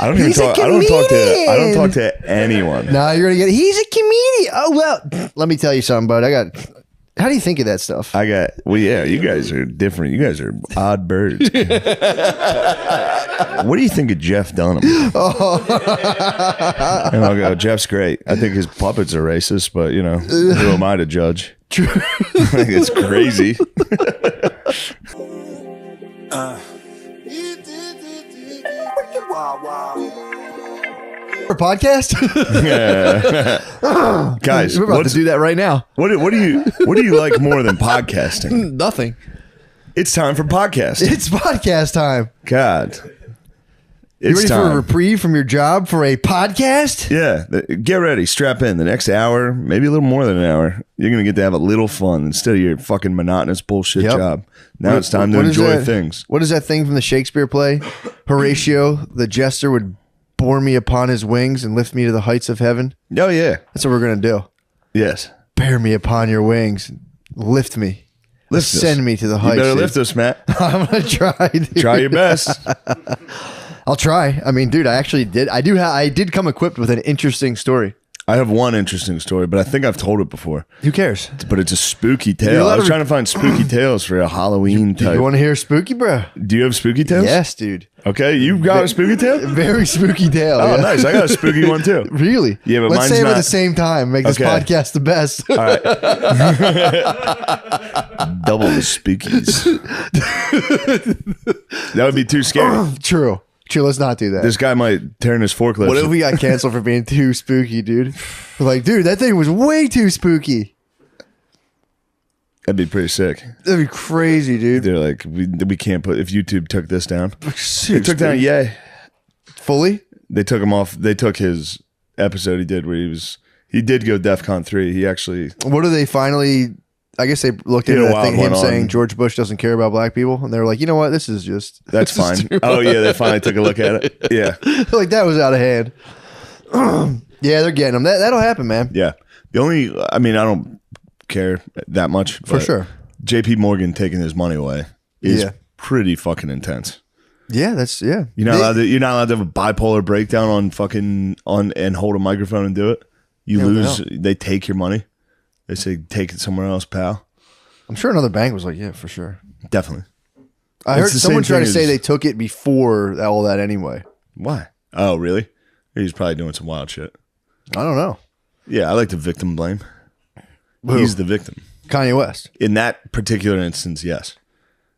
I don't even talk. I don't talk to anyone. Nah, you're gonna get. He's a comedian. Oh well, let me tell you something, bud. How do you think of that stuff? Well, yeah, you guys are different. You guys are odd birds. What do you think of Jeff Dunham? And I'll go, Jeff's great. I think his puppets are racist, but you know, who am I to judge? True. It's crazy. Our podcast, Guys, we're about to do that right now. What do you like more than podcasting? Nothing. It's time for podcasting. It's podcast time. God, You it's ready time. for a reprieve from your job for a podcast? Yeah, get ready. Strap in. The next hour, maybe a little more than an hour, you're gonna get to have a little fun instead of your fucking monotonous bullshit Yep. job. Now it's time to What is enjoy that- things. What is that thing from the Shakespeare play? Horatio, the jester, would bore me upon his wings and lift me to the heights of heaven. Oh yeah, That's what we're gonna do. yes. Bear me upon your wings, lift me, Lift us. send me to the You heights. better dude. lift us, Matt. I'm gonna try. Dude. Try your best. I'll try. I mean, dude, I actually did. I did come equipped with an interesting story. I have one interesting story, but I think I've told it before. Who cares? But it's a spooky You're tale. allowed I was to trying to find spooky tales for a Halloween type. You want to hear spooky, bro? Do you have spooky tales? Yes, dude. Okay, you got a spooky tale? Very spooky tale. Oh, yeah. nice. I got a spooky one too. Really? Yeah, but let's mine's say them at not- the same time. Make this Okay. podcast the best. All right. Double the spookies. That would be too scary. True. Let's not do that. This guy might turn his forklift. What if we got canceled for being too spooky, dude? We're like, dude, that thing was way too spooky. That'd be pretty sick. That'd be crazy, dude. They're like, we can't put, if YouTube took this down. They took down, Seriously. Yay. Fully? They took him off. They took his episode he did where he did go DEFCON 3. He actually, What do they finally? I guess they looked You into know, that while thing, it went him saying on. George Bush doesn't care about black people, and they were like, you know what, this is just that's this is fine. too Oh, yeah. They finally took a look at it. Yeah. like that was out of hand. Yeah, they're getting them. That'll happen, man. Yeah. The only, I mean, I don't care that much. For but sure. JP Morgan taking his money away is Yeah. pretty fucking intense. Yeah, that's yeah. You're not allowed to have a bipolar breakdown and hold a microphone and do it. You Yeah, what the lose. hell? They take your money. They say take it somewhere else, pal. I'm sure another bank was like, yeah, for sure. Definitely. I It's heard the someone same try to thing say as- they took it before all that anyway. Why? Oh, really? He's probably doing some wild shit. I don't know. Yeah, I like to victim blame. Who? He's the victim. Kanye West. In that particular instance, yes.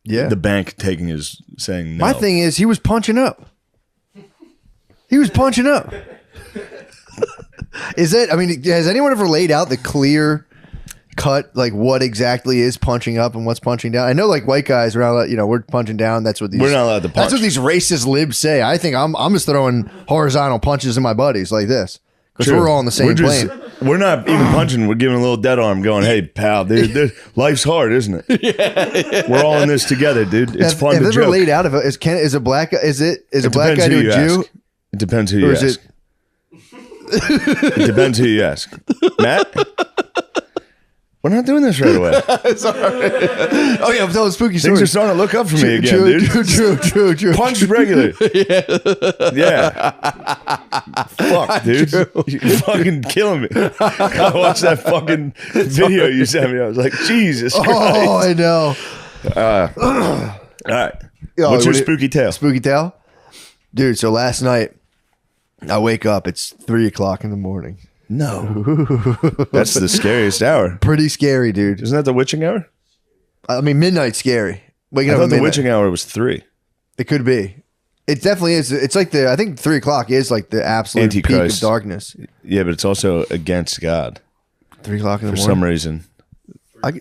Yeah. The bank taking his saying no. My thing is he was punching up. He was punching up. Is it? I mean, has anyone ever laid out the clear cut, like what exactly is punching up and what's punching down? I know, like white guys are not, allowed- we're punching down. That's what these. We're not allowed to punch. That's what these racist libs say. I think I'm just throwing horizontal punches in my buddies like this because True. we're all on the same We're just- plane. We're not even punching. We're giving a little dead arm, going, "Hey, pal, dude, life's hard, isn't it? Yeah. We're all in this together, dude. It's fun Have to you ever joke." laid out of it? Is a black guy? Is a black Depends guy who to you a Jew? ask. It depends who you Or is ask. it? It depends who you ask. Matt, we're not doing this right away. Oh yeah, I'm telling spooky Things stories. are starting to look up for me again, true, dude. True. Punch regularly. Yeah. Fuck, dude. You're fucking killing me. I watched that fucking video you sent me. I was like, Jesus Christ. Oh, I know. All right. Yo, What's your what do you- spooky tale? Spooky tale, dude. So last night, I wake up. It's 3:00 in the morning. No. That's the scariest hour. Pretty scary, dude. Isn't that the witching hour? I mean, midnight's scary. Waking I up thought at the midnight. witching hour was 3. It could be. It definitely is. It's like I think 3:00 is like the absolute peak Antichrist. of darkness. Yeah, but it's also against God 3:00 in the for morning. some reason. I-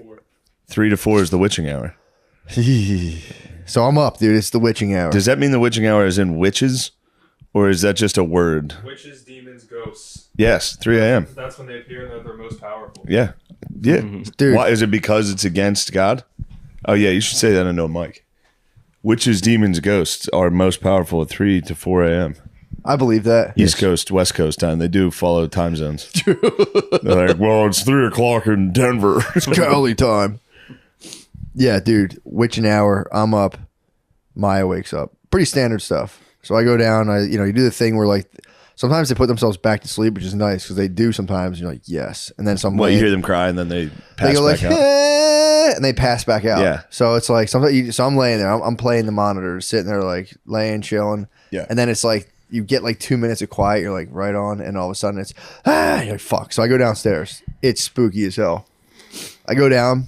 3 to 4 is the witching hour. So I'm up, dude. It's the witching hour. Does that mean the witching hour is in witches? Or is that just a word? Witches, demons, ghosts. Yes, 3 a.m. That's when they appear and they're their most powerful. Yeah. Yeah. Dude. Why? Is it because it's against God? Oh, yeah, you should say that in no mic. Witches, demons, ghosts are most powerful at 3 to 4 a.m. I believe that. East Coast, West Coast time. They do follow time zones. They're like, well, it's 3 o'clock in Denver. Cali time. Yeah, dude. Witching hour. I'm up. Maya wakes up. Pretty standard stuff. So I go down. You do the thing where like sometimes they put themselves back to sleep, which is nice because they do sometimes. You're like, yes, and then some. Well, you hear them cry and then they pass they go back like, out. and they pass back out. Yeah. So it's like sometimes. So I'm laying there. I'm playing the monitor, sitting there like laying, chilling. Yeah. And then it's like you get like 2 minutes of quiet. You're like right on, and all of a sudden it's you're like fuck. So I go downstairs. It's spooky as hell. I go down,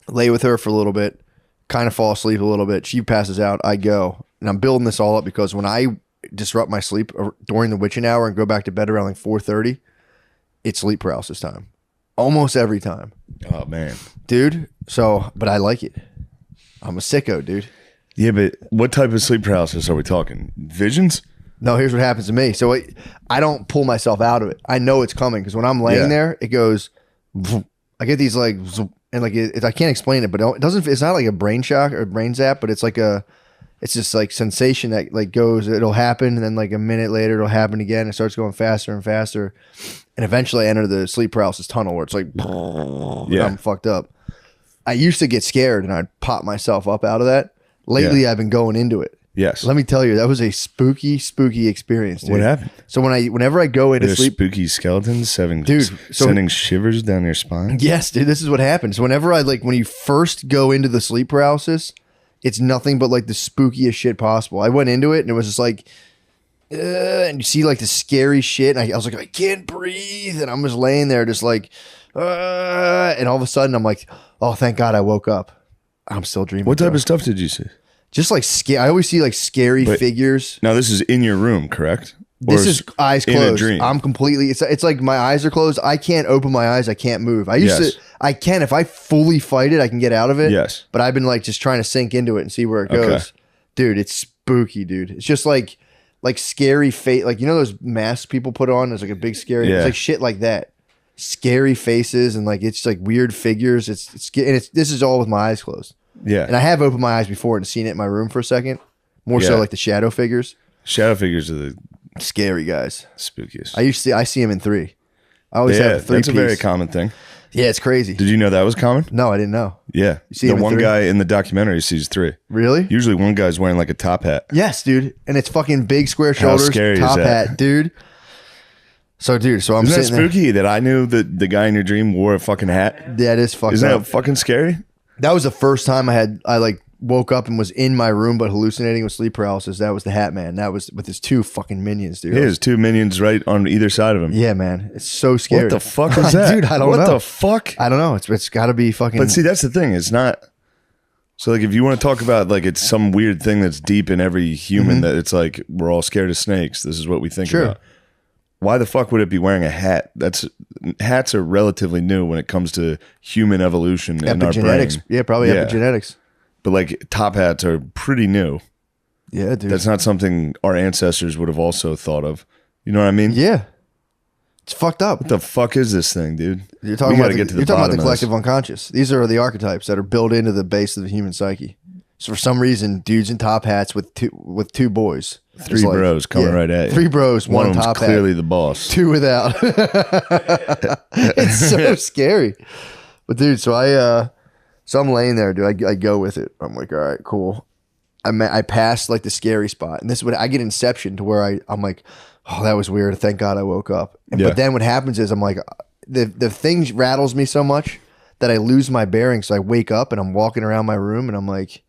lay with her for a little bit, kind of fall asleep a little bit. She passes out. I go, and I'm building this all up because when I disrupt my sleep during the witching hour and go back to bed around like 4:30, it's sleep paralysis time. Almost every time. Oh man, dude. So, but I like it. I'm a sicko, dude. Yeah, but what type of sleep paralysis are we talking? Visions? No, here's what happens to me. So I don't pull myself out of it. I know it's coming because when I'm laying there, it goes. I get these like, and like I can't explain it, but it doesn't. It's not like a brain shock or brain zap, but it's like it's just like sensation that like goes. It'll happen, and then like a minute later, it'll happen again. It starts going faster and faster, and eventually I enter the sleep paralysis tunnel where it's like, I'm fucked up. I used to get scared and I'd pop myself up out of that. Lately, I've been going into it. Yes. Let me tell you, that was a spooky experience, dude. What happened? So whenever I go into There's sleep, spooky skeletons Dude, sending shivers down your spine. yes, dude, this is what happens. So whenever when you first go into the sleep paralysis, it's nothing but like the spookiest shit possible. I went into it and it was just like, and you see like the scary shit. And I was like, I can't breathe. And I'm just laying there just like, and all of a sudden I'm like, oh, thank God I woke up. I'm still dreaming. What type bro. of stuff did you see? Just like I always see like scary figures. Now this is in your room, correct? This is eyes in a closed. dream? I'm completely. It's like my eyes are closed. I can't open my eyes. I can't move. I used to. I can if I fully fight it. I can get out of it. Yes. But I've been like just trying to sink into it and see where it goes. Dude, it's spooky, dude. It's just like scary face. Like those masks people put on. There's like a big scary. Yeah. It's like shit like that. Scary faces and like it's like weird figures. This is all with my eyes closed. Yeah. And I have opened my eyes before and seen it in my room for a second. More so like the shadow figures. Shadow figures are the Scary guys. spookiest. I see them in 3. I always have a 3 that's piece. a very common thing. Yeah, it's crazy. Did you know that was common? No, I didn't know. Yeah. see the him in one 3? guy in the documentary sees 3. Really? Usually one guy's wearing like a top hat. Yes, dude. And it's fucking big square How shoulders, scary is top that? hat, dude. So I'm Isn't that sitting spooky that I knew that the guy in your dream wore a fucking hat? there. That is fucked Isn't up. that fucking scary? That was the first time I like woke up and was in my room but hallucinating with sleep paralysis. That was the Hat Man. That was with his 2 fucking minions, dude. He has 2 minions right on either side of him. Yeah, man. It's so scary. What the fuck is that? Dude, I don't know. What the fuck? I don't know. It's got to be fucking. But see, that's the thing. It's not. So, like, if you want to talk about, like, it's some weird thing that's deep in every human that it's like, we're all scared of snakes. This is what we think about. Why the fuck would it be wearing a hat? Hats are relatively new when it comes to human evolution in our brain. Epigenetics. Yeah, probably epigenetics. But, like, top hats are pretty new. Yeah, dude. That's not something our ancestors would have also thought of. You know what I mean? Yeah. It's fucked up. What the fuck is this thing, dude? You're talking We about gotta get to the you're talking about bottom the of collective this. unconscious. These are the archetypes that are built into the base of the human psyche. So for some reason, dudes in top hats with two boys. 3 It's like- bros coming right at you. 3 bros, One one of them's top clearly hat, the boss. 2 without. It's so scary. But dude, so I'm laying there, dude. I go with it. I'm like, all right, cool. I passed like the scary spot, and this is what I get inception to where I'm like, oh, that was weird. Thank God I woke up. Yeah. But then what happens is I'm like, the thing rattles me so much that I lose my bearings. So I wake up and I'm walking around my room and I'm like,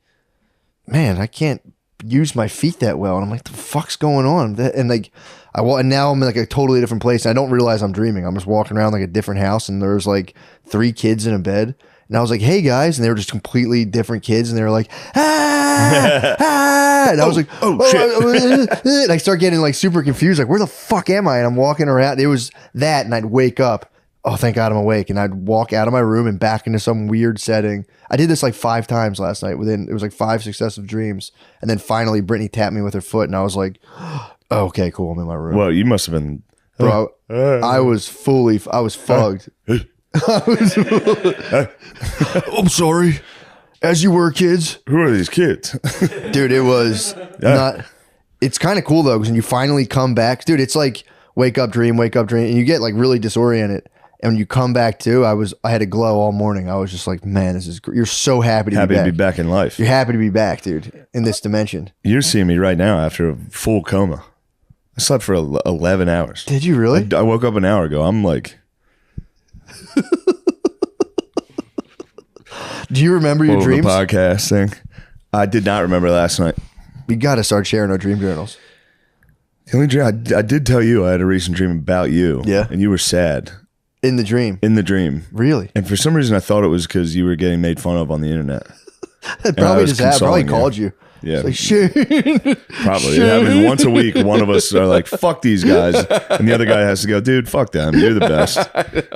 man, I can't use my feet that well. And I'm like, the fuck's going on? And like, and now I'm in like a totally different place. And I don't realize I'm dreaming. I'm just walking around like a different house, and there's like 3 kids in a bed. And I was like, hey guys. And they were just completely different kids. And they were like, ah. And I was like, oh shit. And I start getting like super confused. Like, where the fuck am I? And I'm walking around. It was that. And I'd wake up. Oh, thank God I'm awake. And I'd walk out of my room and back into some weird setting. I did this like 5 times last night. It was like 5 successive dreams. And then finally Brittany tapped me with her foot. And I was like, oh, okay, cool. I'm in my room. Well, you must have been. Bro, I was fugged. I'm sorry. As you were, kids. Who are these kids? Dude, it was not. It's kind of cool though, because when you finally come back, dude, it's like wake up, dream, and you get like really disoriented. And when you come back too, I had a glow all morning. I was just like, man, this is you're so happy to be back in life. You're happy to be back, dude, in this dimension. You're seeing me right now after a full coma. I slept for 11 hours. Did you really? I woke up an hour ago. I'm like, do you remember your dreams? The podcast thing. I did not remember last night. We got to start sharing our dream journals. The only dream I did tell you, I had a recent dream about you. Yeah. And you were sad. In the dream. In the dream. Really? And for some reason, I thought it was because you were getting made fun of on the internet. Probably called you. Yeah. It's like, shit. Probably. It happens once a week. One of us are like, fuck these guys. And the other guy has to go, dude, fuck them. You're the best.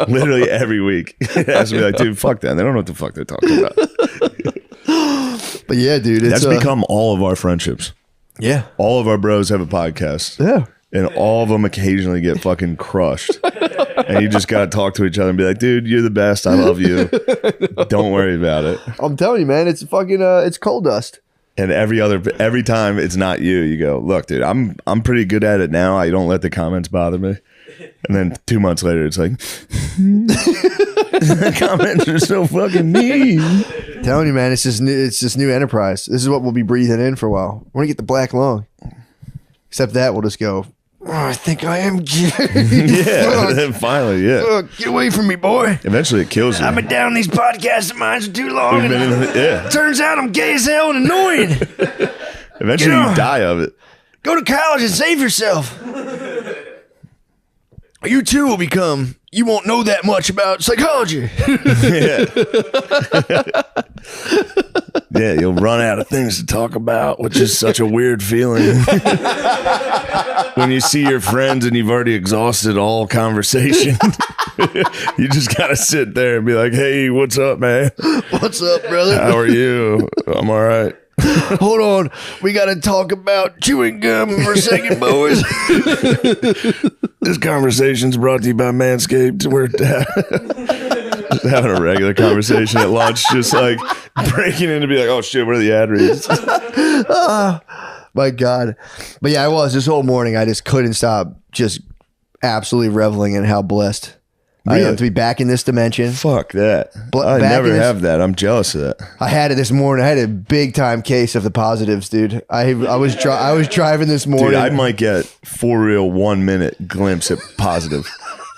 Literally every week. It has to be like, dude, fuck them. They don't know what the fuck they're talking about. But yeah, dude. That's become all of our friendships. Yeah. All of our bros have a podcast. Yeah. And all of them occasionally get fucking crushed. And you just got to talk to each other and be like, dude, you're the best. I love you. Don't worry about it. I'm telling you, man, it's fucking, it's coal dust. And every time it's not you, you go, look, dude, I'm pretty good at it now. I don't let the comments bother me. And then 2 months later, it's like, the comments are so fucking mean. I'm telling you, man, it's this new enterprise. This is what we'll be breathing in for a while. We're going to get the black lung. Except that, we'll just go, oh, I think I am gay. Yeah, then finally, yeah. Get away from me, boy. Eventually it kills you. I've been down these podcasts of mine for too long. Turns out I'm gay as hell and annoying. Eventually you die of it. Go to college and save yourself. You too will become, you won't know that much about psychology. Yeah, you'll run out of things to talk about, which is such a weird feeling. When you see your friends and you've already exhausted all conversation, you just gotta sit there and be like, hey, what's up, man? What's up, brother? How are you? I'm all right. Hold on. We got to talk about chewing gum for a second, boys. This conversation's brought to you by Manscaped. We're just having a regular conversation at lunch, just like breaking in to be like, oh shit, what are the ad reads? My God. But yeah, I was this whole morning. I just couldn't stop just absolutely reveling in how blessed I am to be back in this dimension. Fuck that. I never have that. I'm jealous of that. I had it this morning. I had a big time case of the positives, dude. I was driving this morning. Dude, I might get for real 1 minute glimpse at positive.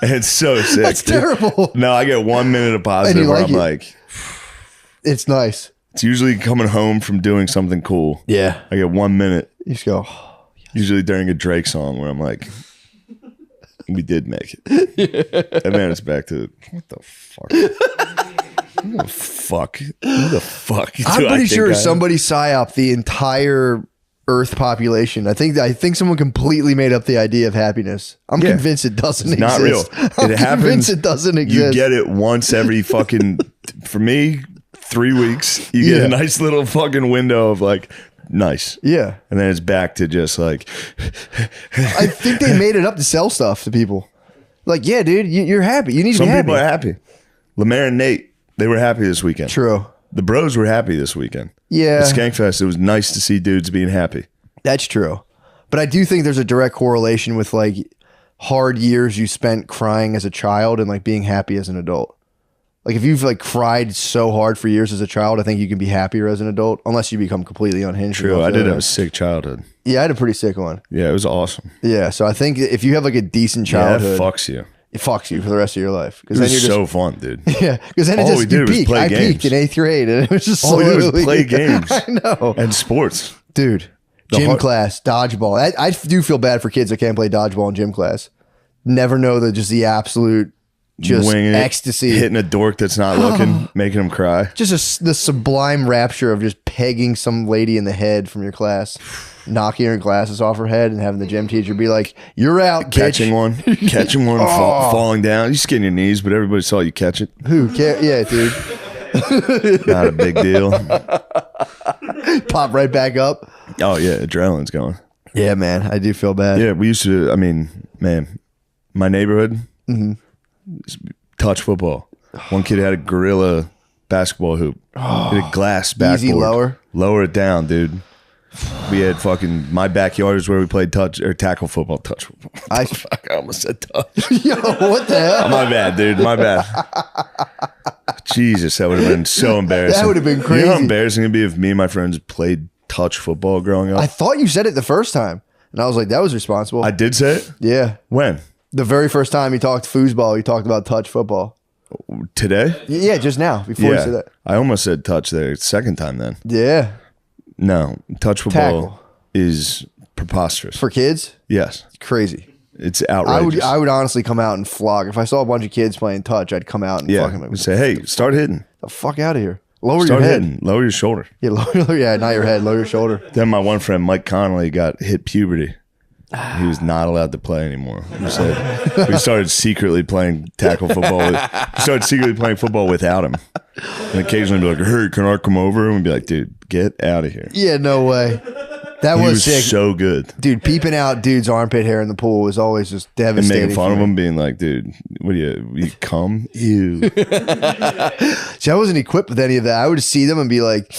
And it's so sick. That's terrible. No, I get 1 minute of positive where I'm like, it's nice. It's usually coming home from doing something cool. Yeah. I get 1 minute. You just go. Usually during a Drake song where I'm like, we did make it. And then it's back to, what the fuck? Who the fuck? I'm pretty sure somebody psyoped the entire Earth population. I think someone completely made up the idea of happiness. I'm convinced it doesn't exist. Not real. I'm convinced it doesn't exist. You get it once every fucking, for me, 3 weeks. You get a nice little fucking window of like, nice. Yeah. And then it's back to just like. I think they made it up to sell stuff to people. Like, yeah, dude, you're happy. You need to be happy. Some people are happy. Lemaire and Nate, they were happy this weekend. True. The bros were happy this weekend. Yeah. At Skankfest, it was nice to see dudes being happy. That's true. But I do think there's a direct correlation with like hard years you spent crying as a child and like being happy as an adult. Like if you've like cried so hard for years as a child, I think you can be happier as an adult unless you become completely unhinged. True. I did have a sick childhood. Yeah, I had a pretty sick one. Yeah, it was awesome. Yeah. So I think if you have like a decent childhood, that fucks you. It fucks you for the rest of your life. It was so fun, dude. Yeah. Because then all we did was play games. I peaked in 8th grade and it was just all we did was play games. I know. And sports. Dude. Gym class, dodgeball. I do feel bad for kids that can't play dodgeball in gym class. Never know the absolute just winging ecstasy. Hitting a dork that's not looking, making him cry. Just the sublime rapture of just pegging some lady in the head from your class, knocking her glasses off her head and having the gym teacher be like, you're out, catching one, falling down. You skin your knees, but everybody saw you catch it. Who cares? Yeah, dude. Not a big deal. Pop right back up. Oh yeah, adrenaline's going. Yeah, man, I do feel bad. Yeah, we used to. I mean, man, my neighborhood, touch football. One kid had a gorilla basketball hoop. Hit a glass backboard. Easy lower it down, dude. We had fucking my backyard is where we played tackle football. Touch football. I almost said touch. Yo, what the hell? My bad, dude. My bad. Jesus, that would have been so embarrassing. That would have been You know crazy. how embarrassing it'd be if me and my friends played touch football growing up? I thought you said it the first time, and I was like, that was responsible. I did say it? Yeah. When? The very first time you talked foosball, you talked about touch football. Today? Yeah, just now, before you said that. I almost said touch there. Second time then. Yeah. No, touch football Tackle. is preposterous. For kids, Yes. crazy. It's outrageous. I would honestly come out and flog. If I saw a bunch of kids playing touch, I'd come out and fucking We say, hey, start hitting. the fuck out of here. Lower Start your head. hitting. Lower your shoulder. Yeah, yeah, not your head, lower your shoulder. Then my one friend, Mike Connolly, got hit puberty. He was not allowed to play anymore. We started secretly playing tackle football. We started secretly playing football without him. And occasionally be like, hey, can I come over? And we'd be like, dude, get out of here. Yeah, no way. That He was was sick. so good. Dude, peeping out dude's armpit hair in the pool was always just And devastating. making fun for of me. him, being like, dude, what do you come? Ew. See, I wasn't equipped with any of that. I would see them and be like,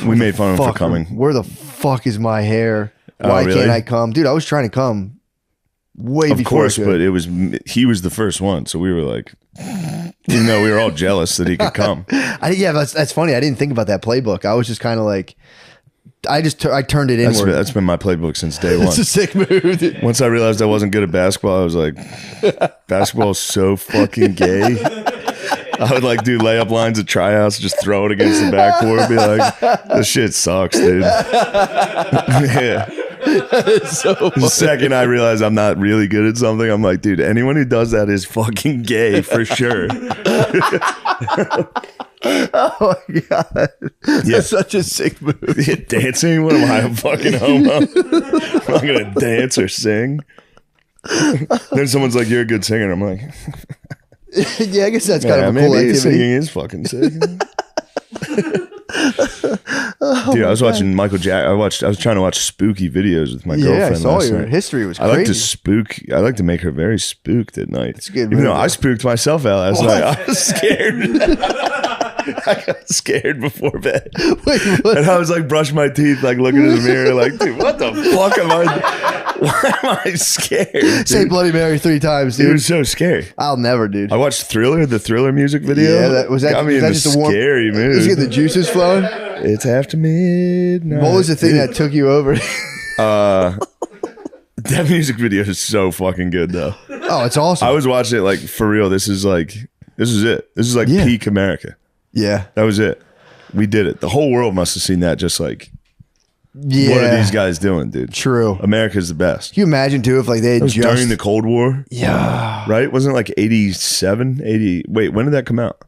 We made fun of him for fuck, coming. where the fuck is my hair? Oh, Why really? can't I come? Dude, I was trying to come way Of before course, I could. but he was the first one. So we were like, even though we were all jealous that he could come. Yeah, that's funny. I didn't think about that playbook. I was just kind of like, I turned it inward. That's been my playbook since day one. It's a sick move. Once I realized I wasn't good at basketball, I was like, basketball is so fucking gay. I would like do layup lines at tryouts, just throw it against the backboard, be like, this shit sucks, dude. Yeah. So The second I realize I'm not really good at something, I'm like, dude, anyone who does that is fucking gay for sure. oh my god, Yeah. that's such a sick move. Yeah, dancing? What am I, a fucking homo? I'm not gonna dance or sing. Then someone's like, you're a good singer. I'm like, Yeah, I guess that's kind yeah, of a cool maybe activity. singing is fucking sick. Dude, I was watching Michael Jackson. I was trying to watch spooky videos with my Yeah, girlfriend I saw last your night. history was I crazy. like to spook. I like to make her very spooked at night. It's a good Even though move. I spooked myself out last night. I was scared. I got scared before bed. Wait, what? And I was like brushing my teeth, like looking in the mirror, like, dude, what the fuck am I? Why am I scared? Dude? Say Bloody Mary 3 times, It dude. was so scary. I'll never, dude. I watched Thriller, the Thriller music video. Yeah, got me was in in just a a warm, scary mood. Let's get the juices flowing. It's after midnight. What was the thing that took you over? That music video is so fucking good though. Oh, it's awesome. I was watching it like for real. This is it. This is like Yeah. peak America. yeah, That was it. We did it. The whole world must have seen that. Just like, yeah. what are these guys doing, dude? True. America's the best. Can you imagine too if like they had It was just during the Cold War, yeah. right? Wasn't it like 87, 80? Wait, when did that come out?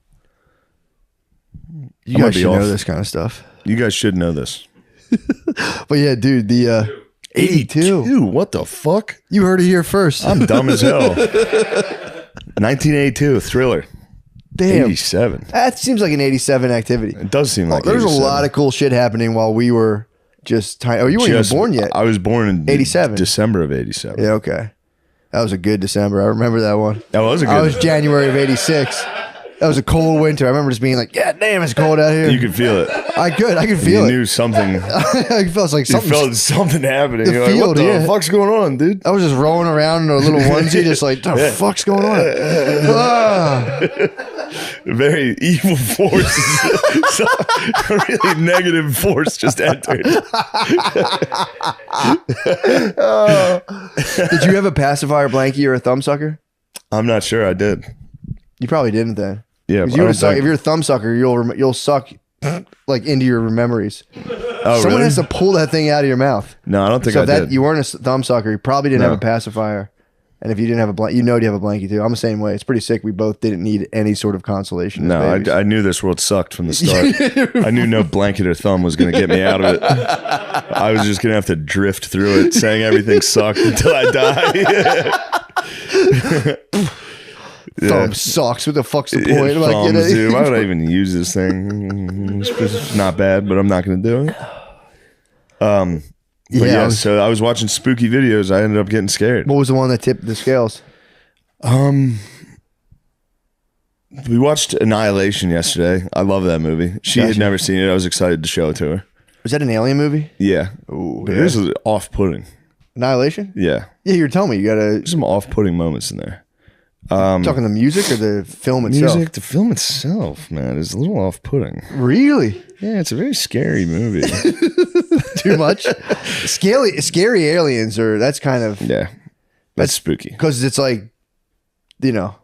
You I might guys be should know off. this kind of stuff. You guys should know this. But yeah, dude, the 82. Dude, what the fuck? You heard it here first. I'm dumb as hell. 1982, Thriller. Damn. 87. That seems like an 87 activity. It does seem like There's 87. a lot of cool shit happening while we were just tiny. Oh, you weren't Just- even born yet. I was born in 87. December of 87. Yeah, okay. That was a good December. I remember that one. That was a good. I was January of 86. That was a cold winter. I remember just being like, yeah, damn, it's cold out here. You could feel it. I could You feel it. knew something. I felt like You something. felt something happening. The You're like, what field, the yeah. fuck's going on, dude? I was just rolling around in a little onesie, just like, what the fuck's going on? Ah. Very evil force. So, a really negative force just entered. Did you have a pacifier blankie or a thumb sucker? I'm not sure I did. You probably didn't then. Yeah, 'Cause I you would don't suck, think- if you're a thumb sucker, you'll suck like into your memories. Oh, Someone really? has to pull that thing out of your mouth. No, I don't think So I if that did. you weren't a thumb sucker, you probably didn't No. have a pacifier. And if you didn't have a blanket, you know you have a blankie too. I'm the same way. It's pretty sick. We both didn't need any sort of consolation. as No, babies. I knew this world sucked from the start. I knew no blanket or thumb was going to get me out of it. I was just going to have to drift through it, saying everything sucked until I die. Thumb sucks. What the fuck's the Yeah, point? Like, you know- thumbs, dude. Why would I even use this thing? It's not bad, but I'm not going to do it. But yeah, so I was watching spooky videos. I ended up getting scared. What was the one that tipped the scales? We watched Annihilation yesterday. I love that movie. She had Gotcha. never seen it. I was excited to show it to her. Was that an alien movie? Yeah. Ooh, But yeah. this was off-putting. Annihilation? Yeah. Yeah, you were telling me you gotta There's some off-putting moments in there. talking the music or the film itself. Music, the film itself, man, is a little off-putting. Really? Yeah, it's a very scary movie. Too much? Scary aliens are that's kind of Yeah. That's spooky. because it's like, you know,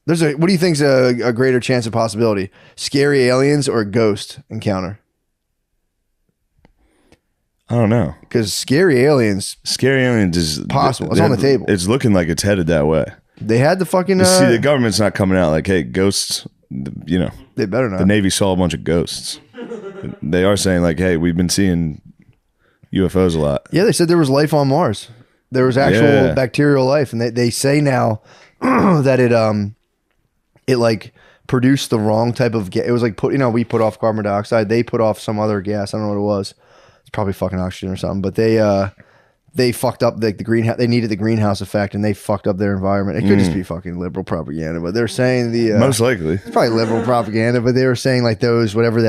there's a what do you think's a greater chance of possibility? Scary aliens or a ghost encounter? I don't know. Because scary aliens, Scary aliens is Possible. It's on the table. It's looking like it's headed that way. they had the fucking. See, the government's not coming out like, hey, ghosts, you know, They better not. the Navy saw a bunch of ghosts. They are saying like, hey, we've been seeing UFOs a lot. Yeah, they said there was life on Mars. There was actual Yeah. bacterial life, and they say now that it like produced the wrong type of gas. It was like we put off carbon dioxide. They put off some other gas. I don't know what it was. It's probably fucking oxygen or something. But they fucked up the greenhouse. They needed the greenhouse effect, and they fucked up their environment. It could just be fucking liberal propaganda. But they're saying Most likely. it's probably liberal propaganda. But they were saying like those whatever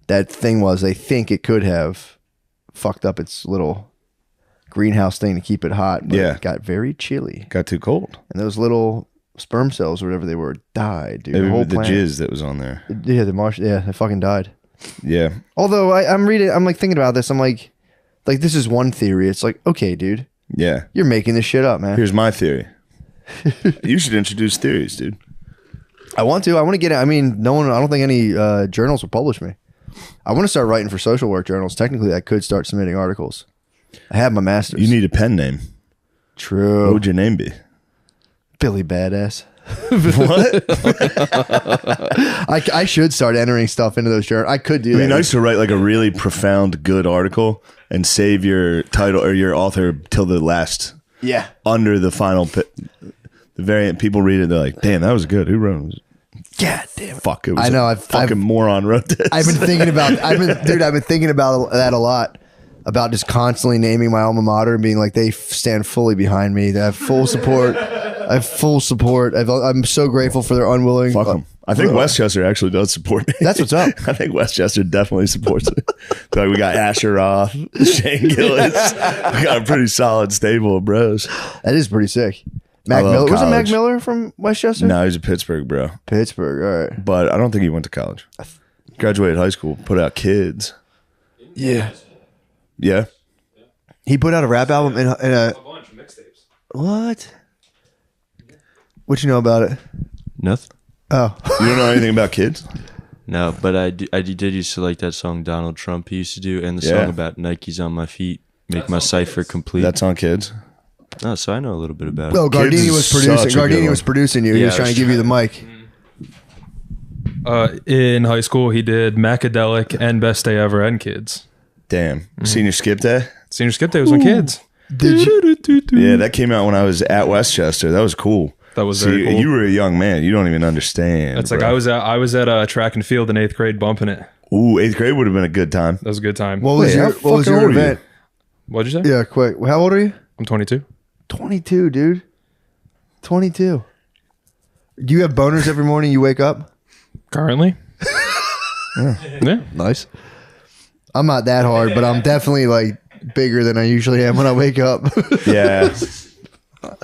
that thing was. They think it could have fucked up its little greenhouse thing to keep it hot. But Yeah. it got very chilly, Got too cold. and those little sperm cells or whatever they were died, dude. Maybe the whole the planet. jizz that was on there. Yeah, the Martian. Yeah, they fucking died. Yeah. Although I'm like thinking about this. I'm like this is one theory. It's like, okay, dude, Yeah. you're making this shit up, man. Here's my theory. You should introduce theories, dude. I want to get it. I mean, no one. I don't think any journals will publish me. I want to start writing for social work journals. Technically, I could start submitting articles. I have my master's. You need a pen name. What True. would your name be? Billy Badass. What? I should start entering stuff into those journals. I could do It'd that. be nice to write like a really profound, good article and save your title or your author till the last, Yeah. under the final, the variant. People read it, they're like, damn, that was good. Who wrote it? God damn it. Fuck, it was I know, a I've- fucking moron wrote this. I've been thinking about. I've been thinking about that a lot. About just constantly naming my alma mater and being like, they stand fully behind me. They have full support. I have full support. I'm so grateful for their unwilling. Fuck them. I think Westchester actually does support me. That's what's up. I think Westchester definitely supports me. Like we got Asher Roth, Shane Gillis. We got a pretty solid stable of bros. That is pretty sick. Mac love Miller. Wasn't Mac college. Miller from Westchester? No, he's a Pittsburgh bro, Pittsburgh. All right. but I don't think he went to college. Graduated high school, put out Kids. Yeah. Yeah. He put out a rap album in a A bunch of mixtapes. what? What you know about it? Nothing. Oh, You don't know anything about Kids? No, but I did used to like that song Donald Trump he used to do, and the Yeah. song about Nikes on my feet, make my cipher complete. That's on Kids. No, so I know a little bit about it. no. Kids Gardini is was such producing. a good Gardini one. was producing you. He Yeah, was trying to that's give you the mic. In high school, he did Macadelic and Best Day Ever and Kids. Damn. Senior skip day? Senior Skip Day was on Kids. Did you? Yeah, that came out when I was at Westchester. That was cool. That was See, very cool. you were a young man. You don't even understand. It's like bro. I was at track and field in 8th grade bumping it. Ooh, 8th grade would have been a good time. That was a good time. What was Wait, your how What was fucking your old are you? event? What'd you say? Yeah, quick. How old are you? I'm 22. 22, dude. 22. Do you have boners every morning you wake up? Currently. Yeah. Nice. I'm not that hard, but I'm definitely like bigger than I usually am when I wake up. Yeah. I'm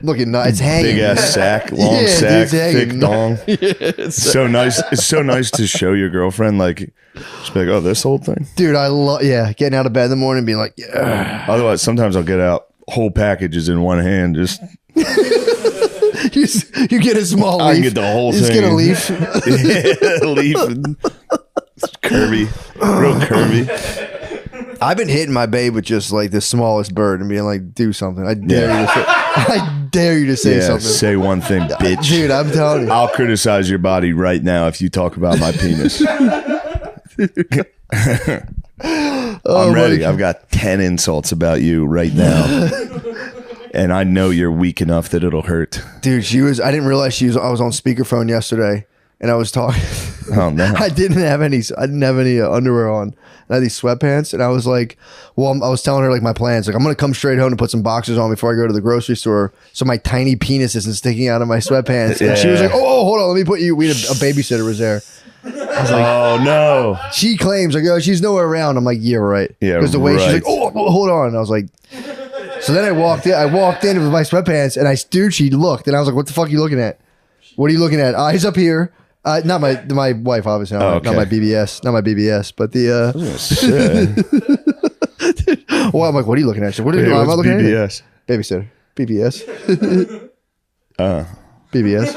looking nice. It's hanging. Big ass sack, long Yeah, dude, sack, it's hanging. thick dong. It's so nice. It's so nice to show your girlfriend, like, just be like, oh, this old thing. Dude, I love, getting out of bed in the morning and being like, yeah. Otherwise, sometimes I'll get out whole packages in one hand. Just You get a small leaf. I can get the whole You just thing. get a leaf. Yeah, leaf, and curvy, real curvy. I've been hitting my babe with just like the smallest bird and being like, do something. I dare you to say, I dare you to say Yeah, something. say one thing, bitch. Dude, I'm telling you. I'll criticize your body right now if you talk about my penis. Oh, I'm ready. my- I've got 10 insults about you right now. And I know you're weak enough that it'll hurt. Dude, I didn't realize I was on speakerphone yesterday and I was talking. Oh, no. I didn't have any underwear on. I had these sweatpants and I was like, well, I was telling her like my plans. Like, I'm going to come straight home and put some boxers on before I go to the grocery store. So my tiny penis isn't sticking out of my sweatpants. And she was Yeah. like, oh, hold on. Let me put you, a babysitter was there. Oh no. She claims like, oh, she's nowhere around. I'm like, yeah, right. Yeah, because the way she's right. like, oh, hold on. And I was like, so then I walked in with my sweatpants, and she looked, and I was like, what the fuck are you looking at? What are you looking at? Eyes up here. Not my wife, obviously. Not my BBS, but the. Well, I'm like, what are you looking at? What are you? Am I looking BBS? at? Babysitter. BBS. BBS.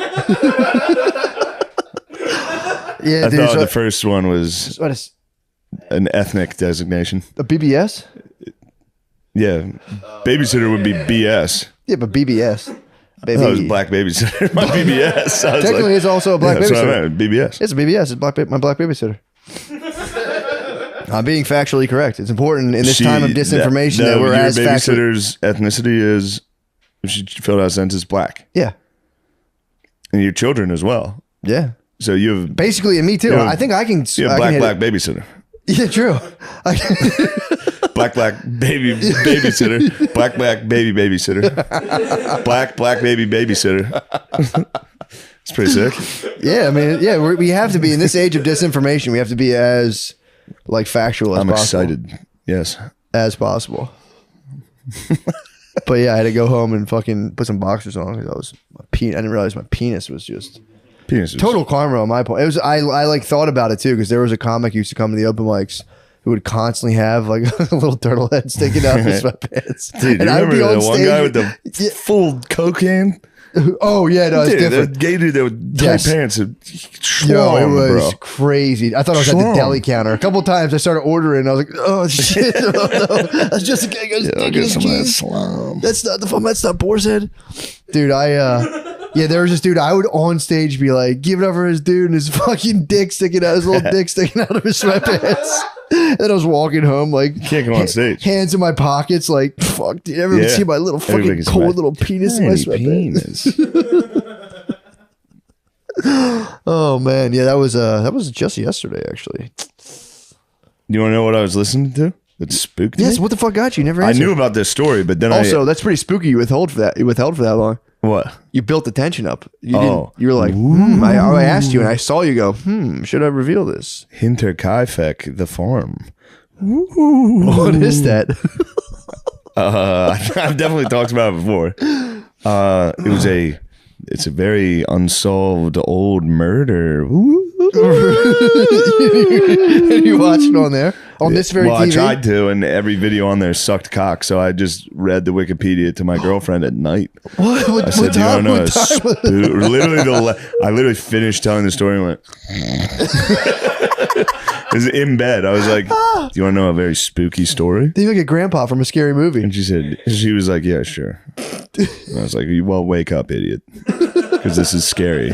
Yeah, I dude. thought So, the first one was what is an ethnic designation. a BBS? Yeah, babysitter would be BS. Yeah, but BBS. Baby. Oh, it was black babysitter. My BBS. I was Technically, it's also a black that's what I babysitter. meant, BBS. It's a BBS. It's my black babysitter. I'm being factually correct. It's important in this time of disinformation that we're as your factually. babysitter's ethnicity is, if she filled out a sentence, black, Yeah, and your children as well. yeah. So you have Basically, and me too. You have- I think I can. you I have can black hit babysitter, it. Yeah, true. black baby babysitter, black baby babysitter, black baby babysitter. It's pretty sick. Yeah, I mean, yeah. We have to be in this age of disinformation. We have to be as like factual as I'm possible. excited. Yes. As possible. But yeah, I had to go home and fucking put some boxers on because I didn't realize my penis was just Penis is- total karma on my point. It was I like thought about it too because there was a comic who used to come to the open mics who would constantly have like a little turtle head sticking out of his sweatpants. Dude, and you I would be remember on the one stage guy with the Yeah. full cocaine? Oh yeah, no, it's Dude, different. the gay dude that with tight Yes. pants. Yo, Schlong, it was bro. crazy. I thought I was at the Schlong. deli counter. A couple times I started ordering. I was like, oh shit, oh, no. That's just a guy goes I'll taking get his some of that cheese. slime. That's not that's not boar's head. Dude, yeah, there was this dude. I would on stage be like, give it up for his dude and his fucking dick sticking out, his little dick sticking out of his sweatpants. And I was walking home like Can't go on stage. hands in my pockets, like fuck. Did everyone Yeah. see my little fucking Everybody can see cold my little penis in my tiny sweatpants? penis. Oh man, yeah, that was just yesterday actually. You want to know what I was listening to? That spooked Yes, me. what the fuck got you? Never I answered. knew about this story, but then Also, that's pretty spooky. You withheld for that long. what? You built the tension up. You Oh. didn't. You were like, I asked you, and I saw you go, should I reveal this? Hinterkaifeck, the farm. What is that? I've definitely talked about it before. It's a very unsolved old murder. You watched it on there on this very Well, TV. I tried to, and every video on there sucked cock. So I just read the Wikipedia to my girlfriend at night. What I said, "Do you want to know?" what time was it? Literally, I literally finished telling the story and went. It was in bed. I was like, "Do you want to know a very spooky story?" You look like a grandpa from a scary movie. And she was like, "Yeah, sure." And I was like, "Well, wake up, idiot, because this is scary."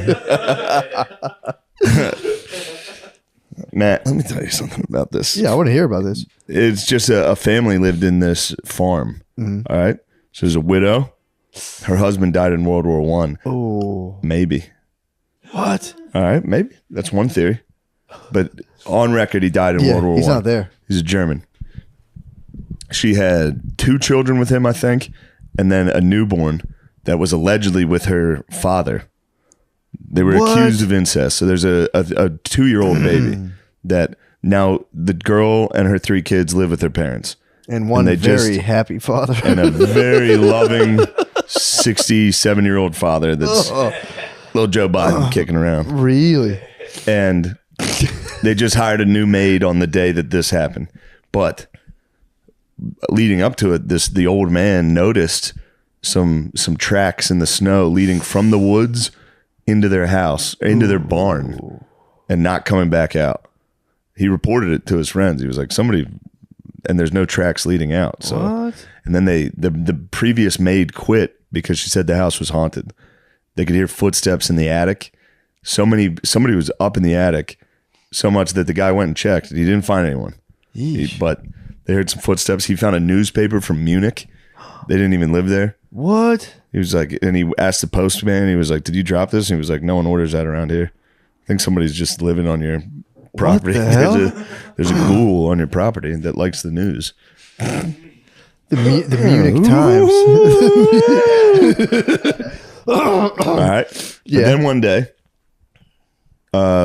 Matt, let me tell you something about this. Yeah, I want to hear about this. It's just a family lived in this farm. All right. So there's a widow. Her husband died in World War One. Oh, Maybe. what? All right. Maybe. That's one theory. But on record, he died in Yeah, World War he's One. not there. He's a German. She had 2 children with him, I think, and then a newborn that was allegedly with her father. They were What? accused of incest. So there's a 2-year-old baby that now the girl and her 3 kids live with their parents. And one they very just- happy father. And a very loving 67-year-old father that's little Joe Biden kicking around. Really? And they just hired a new maid on the day that this happened. But leading up to it, the old man noticed some tracks in the snow leading from the woods into their house, into their barn, and not coming back out. He reported it to his friends. He was like, somebody, and there's no tracks leading out. So, What? and then the previous maid quit because she said the house was haunted. They could hear footsteps in the attic. Somebody was up in the attic so much that the guy went and checked. He didn't find anyone. But they heard some footsteps. He found a newspaper from Munich. They didn't even live there. What? He was like, and he asked the postman, he was like, "Did you drop this?" And he was like, "No one orders that around here. I think somebody's just living on your property. the hell? There's a ghoul on your property that likes the news." The Munich Times. All right. Yeah. But then one day,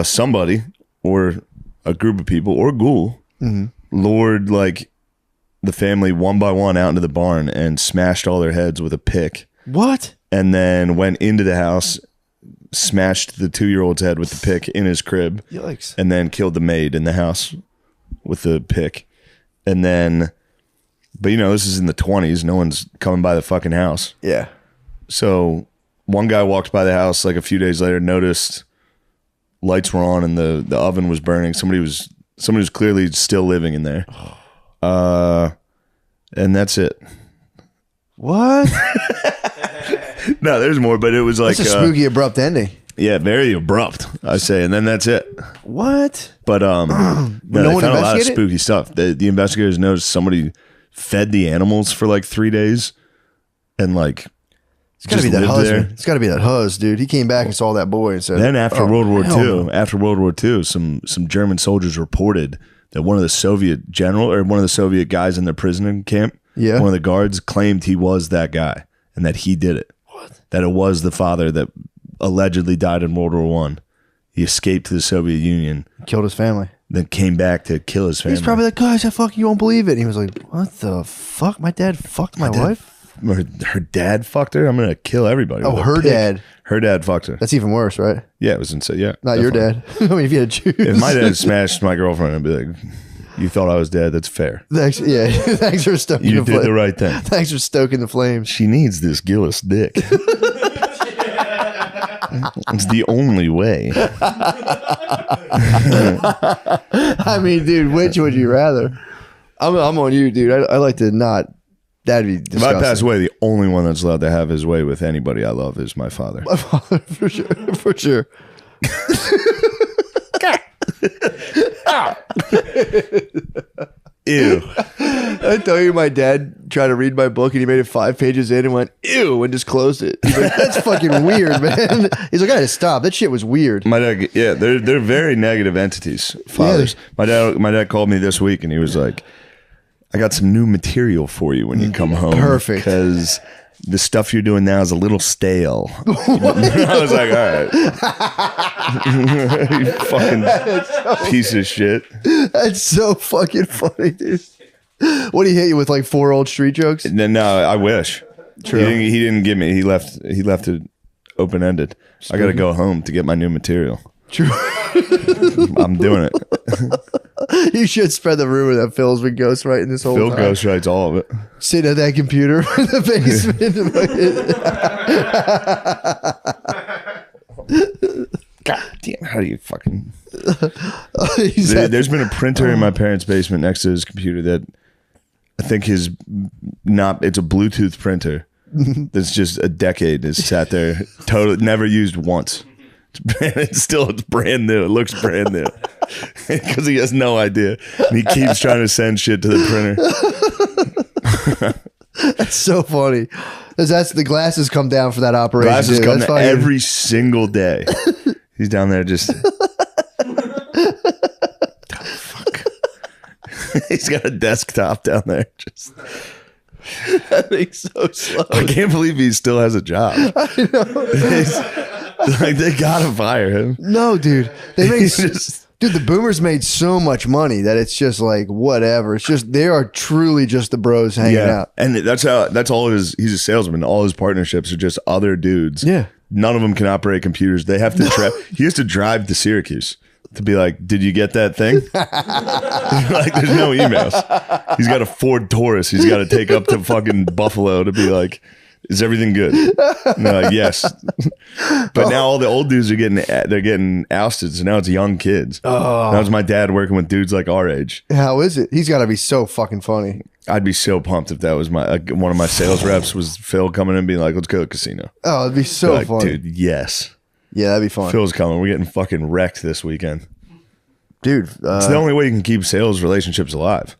somebody or a group of people or a ghoul lured like the family one by one out into the barn and smashed all their heads with a pick. What? And then went into the house, smashed the 2-year-old's head with the pick in his crib. Yikes. And then killed the maid in the house with the pick. And then, but this is in the 20s. No one's coming by the fucking house. Yeah. So one guy walked by the house like a few days later, noticed lights were on and the oven was burning. Somebody was clearly still living in there. And that's it. What? No, there's more, but it was like That's a spooky, abrupt ending. Yeah, very abrupt, I say, and then that's it. What? But no, one they found a lot of investigated? spooky stuff. The investigators noticed somebody fed the animals for like 3 days, and like It's gotta be that husband. It's gotta be that hus, dude. He came back and saw that boy and said. Then after "Oh, World War hell II, no." some German soldiers reported that one of the Soviet general or one of the Soviet guys in their prison camp, Yeah. one of the guards claimed he was that guy and that he did it. What? That it was the father that allegedly died in World War One. He escaped to the Soviet Union, Killed his family. then came back to kill his family. He's probably like, guys, I fucking, you won't believe it. And he was like, what the fuck? My dad fucked my wife? Her dad fucked her. I'm gonna kill everybody. Oh, with a her pick. dad. Her dad fucked her. That's even worse, right? Yeah, it was insane. Yeah, Not your definitely. dad. I mean, if you had to choose. If my dad smashed my girlfriend, I'd be like, "You thought I was dead? That's fair. Thanks, yeah. Thanks for stoking You the did the flame. right thing." Thanks for stoking the flames. She needs this Gillis dick. It's the only way. I mean, dude, which would you rather? I'm on you, dude. I like to not. That'd be If disgusting. I pass away, the only one that's allowed to have his way with anybody I love is my father. For sure. For sure. Ew. I tell you, my dad tried to read my book and he made it 5 pages in and went, ew, and just closed it. He's like, that's fucking weird, man. He's like, I had to stop. That shit was weird. My dad, yeah, they're very negative entities. Fathers. My dad called me this week and he was like, "I got some new material for you when you come home. Perfect. Because the stuff you're doing now is a little stale." I was like, "All right, you fucking piece of shit." That's so fucking funny, dude. What did he hit you with, like 4 old street jokes? No, I wish. True. He didn't give me. He left it open ended. I got to go home to get my new material. True. I'm doing it. You should spread the rumor that Phil's been ghostwriting this whole Phil time. ghostwrites all of it. Sitting at that computer in the basement. God damn! How do you fucking? He's at- There's been a printer in my parents' basement next to his computer that I think is not. It's a Bluetooth printer that's just a decade has sat there, totally never used once. It's brand new. It looks brand new because he has no idea. And he keeps trying to send shit to the printer. That's so funny. 'Cause that's the glasses come down for that operation. Glasses dude. come That's down fucking- every single day. He's down there just. Fuck. He's got a desktop down there. Just. That thing's so slow. I can't believe he still has a job. I know. Like they gotta fire him. No, dude. They make He's just- dude. The boomers made so much money that it's just like whatever. It's just they are truly just the bros hanging out. and that's all his. He's a salesman. All his partnerships are just other dudes. Yeah. None of them can operate computers. They have to. He has to drive to Syracuse to be like, "Did you get that thing?" Like, there's no emails. He's got a Ford Taurus. He's got to take up to fucking Buffalo to be like, "Is everything good?" And they're like, "Yes." But now all the old dudes are getting ousted. So now it's young kids. Oh. Now it's my dad working with dudes like our age. How is it? He's got to be so fucking funny. I'd be so pumped if that was one of my sales reps was Phil coming in and being like, "Let's go to the casino." Oh, it'd be so Like, funny. dude, yes. Yeah, that'd be fun. Phil's coming. We're getting fucking wrecked this weekend. Dude, It's the only way you can keep sales relationships alive.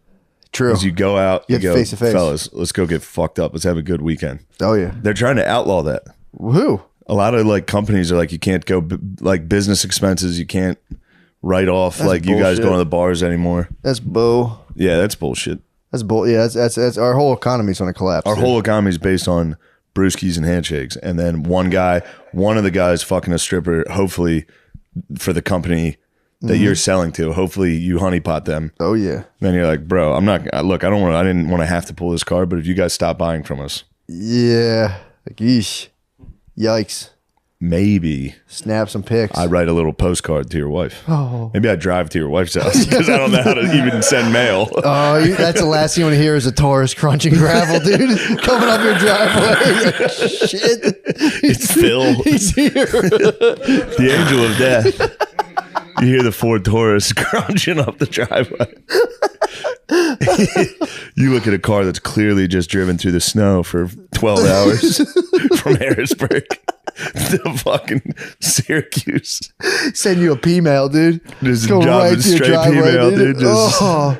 true. Is you go out, You you have go, face to face. "Fellas, let's go get fucked up. Let's have a good weekend." Oh, yeah. They're trying to outlaw that. Woohoo. A lot of like companies are like, you can't go like business expenses. You can't write off like you guys bullshit. going to the bars anymore. That's bull. Yeah, that's bullshit. That's bull. Yeah, that's our whole economy's going to collapse. Our dude. whole economy is based on brewskis and handshakes. And then one of the guys fucking a stripper, hopefully for the company that you're selling to. Hopefully you honeypot them. Oh yeah. Then you're like, bro, I'm not. Look, I didn't want to have to pull this card, but if you guys stop buying from us, Yeah. Like, yeesh. Yikes. maybe Snap some pics. I write a little postcard to your wife. Oh. Maybe I drive to your wife's house because I don't know how to even send mail. Oh, that's the last thing you want to hear is a Taurus crunching gravel, dude, coming up your driveway. Shit. It's Phil, He's here. the angel of death. You hear the Ford Taurus crunching up the driveway. You look at a car that's clearly just driven through the snow for 12 hours from Harrisburg to fucking Syracuse. Send you a P-mail, dude. Just Go dropping right to your straight driveway, P-mail, dude. Just- Oh.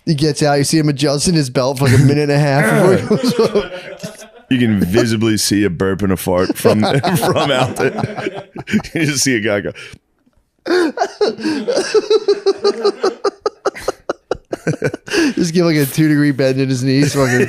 He gets out. You see him adjusting his belt for like a minute and a half before he goes up. You can visibly see a burp and a fart from out there. You just see a guy go. Just give like a 2-degree bend in his knees. Fucking.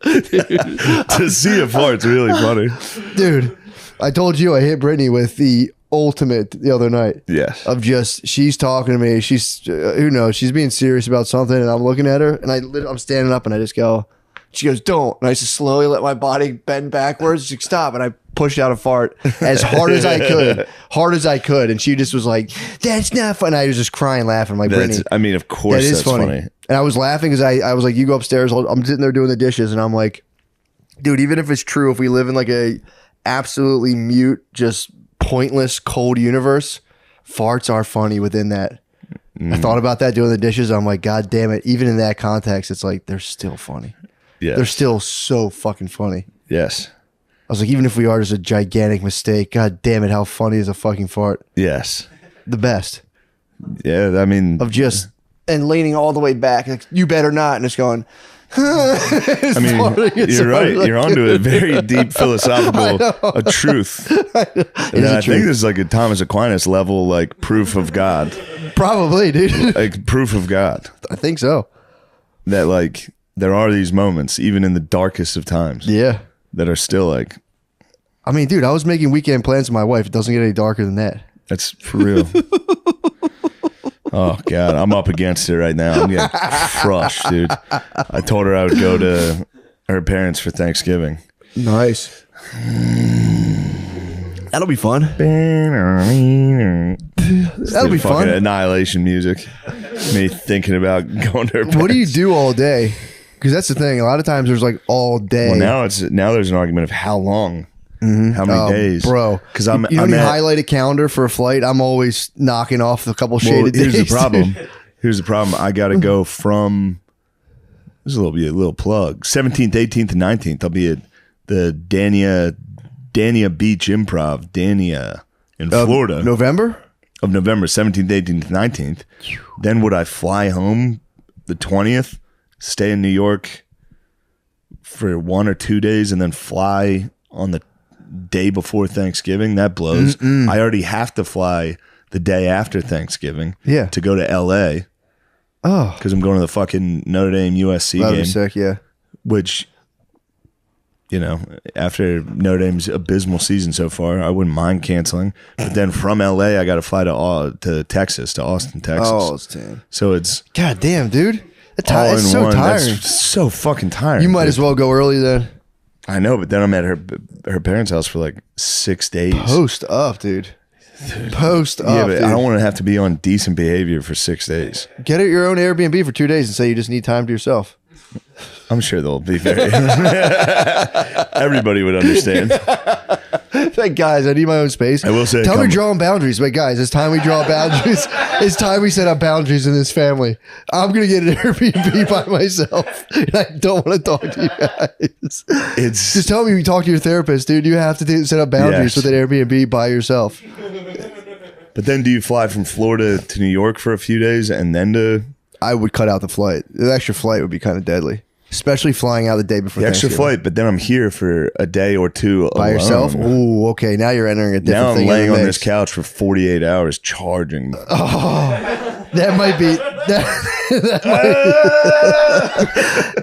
To see a fart's really funny. Dude, I told you I hit Brittany with the ultimate the other night. Yes. Of just, she's talking to me. She's, who knows? She's being serious about something, and I'm looking at her, and I'm standing up, and I just go, she goes, don't. And I just slowly let my body bend backwards. She's like, stop. And I pushed out a fart as hard as I could. And she just was like, that's not fun. I was just crying, laughing. I'm like, Brittany, I mean, of course, that is that's funny. And I was laughing because I was like, you go upstairs. I'm sitting there doing the dishes, and I'm like, dude, even if it's true, if we live in like a absolutely mute, just pointless, cold universe, farts are funny within that. I thought about that doing the dishes. I'm like, God damn it. Even in that context, it's like, they're still funny. Yes. They're still so fucking funny. Yes. I was like, even if we are just a gigantic mistake, God damn it, how funny is a fucking fart? Yes. The best. Yeah. I mean, Of just, and leaning all the way back, like, you better not. And it's going, I mean, you're right. You're onto a very deep philosophical a truth. And I think this is like a Thomas Aquinas level, like proof of God, probably, dude. like proof of God I think so. that like there are these moments, even in the darkest of times, Yeah. that are still like, I mean, dude, I was making weekend plans with my wife. It doesn't get any darker than that. that's for real. Oh God, I'm up against it right now. I'm getting crushed, dude. I told her I would go to her parents for Thanksgiving. Nice. That'll be fun. That'll be fun. Annihilation music. Me thinking about going to her parents. What do you do all day? Because that's the thing. A lot of times there's like all day. Well, now there's an argument of how long, how many days, Bro. Because I'm you know, I'm when you at- highlight a calendar for a flight, I'm always knocking off a couple well, shaded days. here's the problem. dude. Here's the problem. I got to go from. This is a little plug. 17th, 18th, and 19th. I'll be at the Dania Beach Improv, Dania in Florida. November? Of November 17th, 18th, 19th. Then would I fly home the 20th, stay in New York for 1 or 2 days, and then fly on the day before Thanksgiving? That blows. I already have to fly the day after Thanksgiving Yeah. to go to LA Oh. because I'm going to the fucking Notre Dame USC That'd game, be sick, yeah. which, you know, after Notre Dame's abysmal season so far, I wouldn't mind canceling. But then from LA, I got to fly to Texas, to Austin, Texas. Oh, it's damn. So it's God damn, dude. all It's in so one. tiring. That's so fucking tiring. You might as well go early then. I know, but then I'm at her parents' house for like 6 days. Post up, dude. Post up, Yeah, but dude. I don't want to have to be on decent behavior for 6 days. Get at your own Airbnb for 2 days and say you just need time to yourself. I'm sure they'll be very. Everybody would understand. Like, guys, I need my own space. I will say, Tell me drawing boundaries. But guys, it's time we draw boundaries. It's time we set up boundaries in this family. I'm going to get an Airbnb by myself. And I don't want to talk to you guys. It's Just tell me you talk to your therapist, dude. You have to set up boundaries Yes. with an Airbnb by yourself. But then do you fly from Florida to New York for a few days and then to I would cut out the flight. The extra flight would be kind of deadly, especially flying out the day before the extra Thanksgiving. flight? But then I'm here for a day or two By alone. yourself? Ooh, okay. Now you're entering a different Now I'm thing. in laying the on mix. this couch for 48 hours charging. That might be.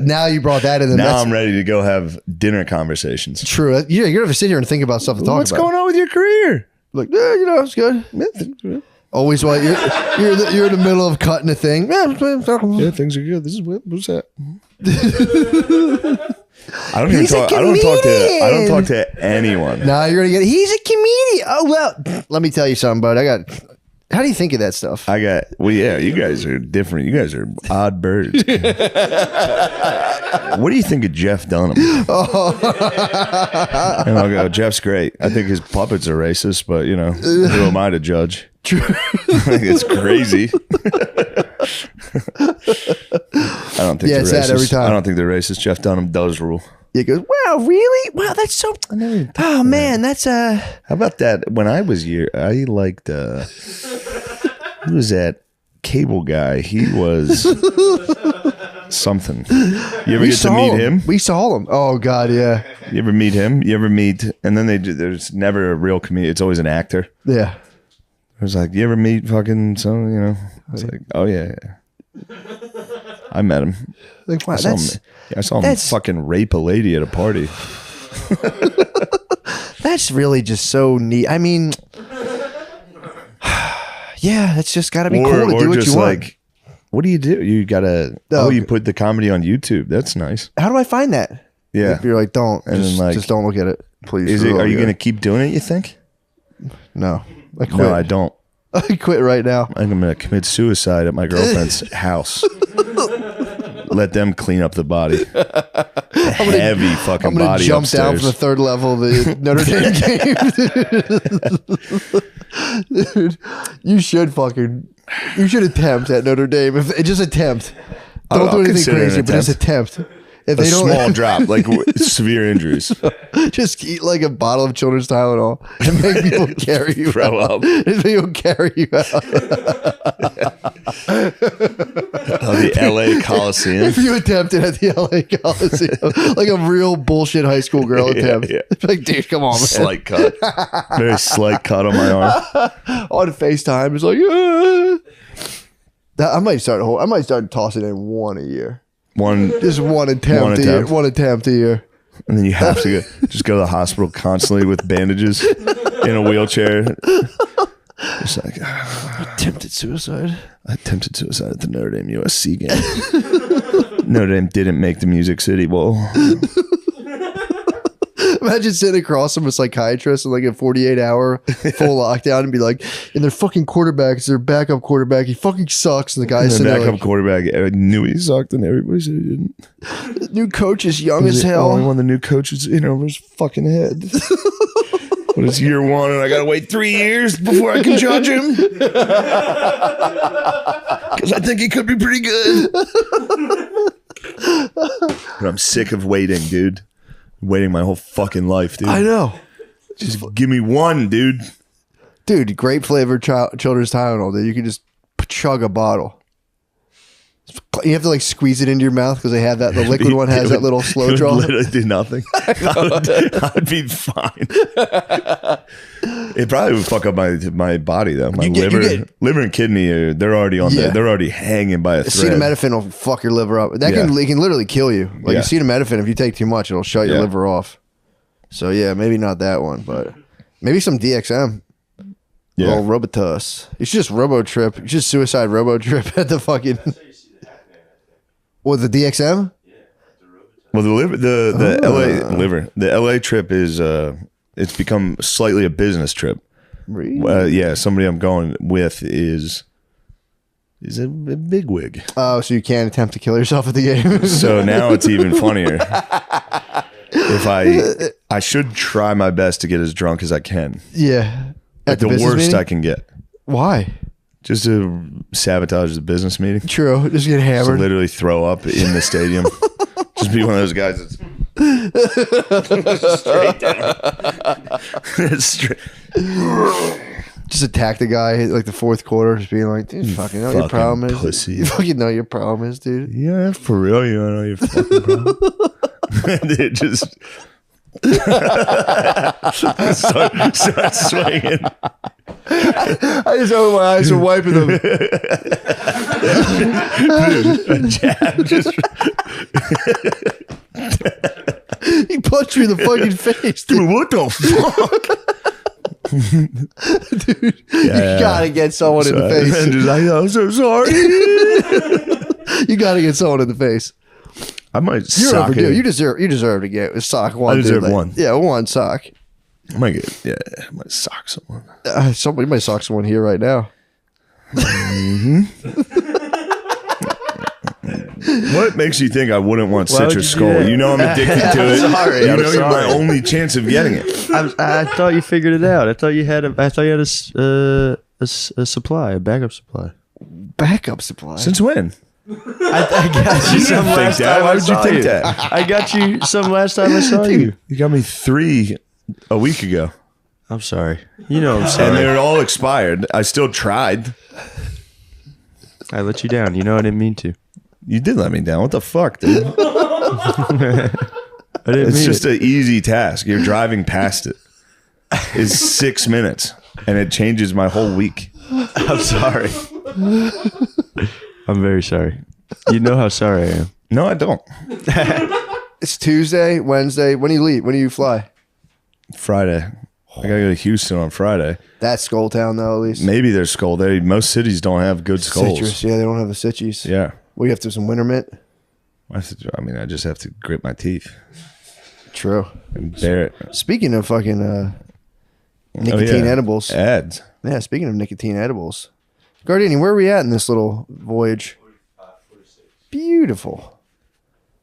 Now you brought that in. Now That's I'm ready to go have dinner conversations. true. Yeah, you're gonna have to sit here and think about stuff to talk What's about. going on with your career? Like, yeah, you know, it's good. Always while you're in the middle of cutting a thing. Yeah, things are good. This is what's that? I don't talk to anyone. Nah, you're gonna get. He's a comedian. Oh well, let me tell you something, bud. How do you think of that stuff? Well, yeah, you guys are different. You guys are odd birds. What do you think of Jeff Dunham? And I'll go, Jeff's great. I think his puppets are racist, but you know, who am I to judge? True. It's crazy. I don't think they're racist. Every time. I don't think they're racist. Jeff Dunham does rule. He goes, wow, really? Wow, that's so. Oh man, that's How about that? When I was here, I liked. Who was that cable guy? He was something. You ever get to meet him? We saw him. Oh God, yeah. You ever meet him? You ever meet? And then there's never a real comedian. It's always an actor. Yeah. I was like, you ever meet fucking someone? You know, I was like, oh yeah. I met him. Like, wow, I saw him fucking rape a lady at a party. That's really just so neat. I mean, yeah, that's just got to be cool to do what you want. Like, what do? You gotta. You put the comedy on YouTube. That's nice. How do I find that? Yeah, if you're like, just don't look at it, please. Are you gonna keep doing it? You think? No, I quit. No, I don't. I quit right now. I'm gonna commit suicide at my girlfriend's house. Let them clean up the body. Heavy fucking body. I'm gonna jump upstairs. down from the third level of the Notre Dame game. Dude, you should attempt at Notre Dame. Just attempt. Don't do anything crazy, but just attempt. If they don't, small drop, like severe injuries. Just eat like a bottle of children's Tylenol and make people carry you throw up. And people carry you out. The LA Coliseum. If you attempted at the LA Coliseum, like a real bullshit high school girl attempt. Yeah. Like, dude, come on, man. Slight cut. Very slight cut on my arm. On FaceTime, it's like, I might start tossing in one a year. Just one attempt a year. And then you have to just go to the hospital constantly with bandages in a wheelchair. It's like, attempted suicide. I attempted suicide at the Notre Dame USC game. Notre Dame didn't make the Music City Bowl. Imagine sitting across from a psychiatrist in like a 48-hour full lockdown and be like, and their fucking quarterback is their backup quarterback. He fucking sucks. And the guy's the backup quarterback knew he sucked and everybody said he didn't. The new coach is young as hell. Only one the new coach is in over his fucking head. But it's year one and I gotta wait 3 years before I can judge him. Because I think he could be pretty good. But I'm sick of waiting, dude. Waiting my whole fucking life, dude. I know. Just give me one, dude. Dude, grape flavored children's Tylenol that you can just chug a bottle. You have to like squeeze it into your mouth because they have that. The liquid one has that little slow draw. Literally do nothing. I'd be fine. It probably would fuck up my body though. My liver and kidney. They're already on there. They're already hanging by a thread. Acetaminophen will fuck your liver up. It can literally kill you. Like acetaminophen, if you take too much, it'll shut your liver off. So yeah, maybe not that one, but maybe some DXM. Yeah. Little Robitussin. You should just Robotrip. You should suicide Robotrip at the fucking. What, the DXM? Well, the LA trip is it's become slightly a business trip. Really? Yeah, somebody I'm going with is a bigwig. Oh, so you can't attempt to kill yourself at the game. So now it's even funnier. If I should try my best to get as drunk as I can. Yeah. At the worst meeting? I can get. Why? Just to sabotage the business meeting. True. Just get hammered. Just literally throw up in the stadium. Just be one of those guys that's straight down. Just attack the guy like the fourth quarter, just being like, dude, fucking know what your problem is. Pussy. You fucking know your problem is, dude. Yeah, for real, you don't know your fucking problem. Dude, just start swinging. I just opened my eyes and wiping them. Dude, a jab just. He punched me in the fucking face. Dude, what the fuck? Dude, you gotta get someone in the face. Just like, I'm so sorry. You gotta get someone in the face. I might You're sock overdue. it. You deserve to get a sock one. I deserve dude. one. Yeah, one sock. I might get, I might sock someone. Somebody might sock someone here right now. What makes you think I wouldn't want Why would citrus you do skull? that? You know I'm addicted to it. Sorry, you I'm know you're my sorry. only chance of getting it. I thought you figured it out. I thought you had a supply, a backup supply. Backup supply. Since when? I got you You some didn't think last that. time Why I would you saw think you. that? I got you some last time I saw you. You got me 3 a week ago. I'm sorry. You know I'm And sorry. they're all expired. I still tried. I let you down. You know I didn't mean to. You did let me down. What the fuck, dude? I didn't It's mean just it. an easy task. You're driving past it. It's 6 minutes, and it changes my whole week. I'm sorry. I'm very sorry. You know how sorry I am. No, I don't. It's Tuesday, Wednesday. When do you leave? When do you fly? Friday. I gotta go to Houston on Friday. That's Skull Town, though, at least. Maybe there's skull there. Most cities don't have good skulls. Citrus. Yeah, they don't have the citrus. Yeah. Well, you have to have some winter mint. I mean, I just have to grit my teeth True. and bear it. Speaking of fucking nicotine edibles. Ads. Yeah, speaking of nicotine edibles. Gardini, where are we at in this little voyage? Beautiful.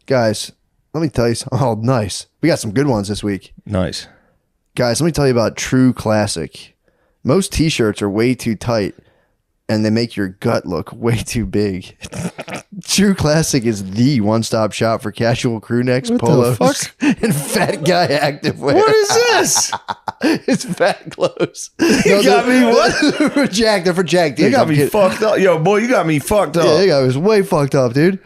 Guys, let me tell you something. Oh, nice. We got some good ones this week. Nice. Guys, let me tell you about True Classic. Most t-shirts are way too tight and they make your gut look way too big. True Classic is the one-stop shop for casual crew necks, What the polos, fuck? and fat guy activewear. What is this? It's fat clothes. You got me what? They're for Jack. They're for Jack. Dude. You got I'm me kidding. fucked up. Yo, boy, you got me fucked up. Yeah, you guys was way fucked up, dude.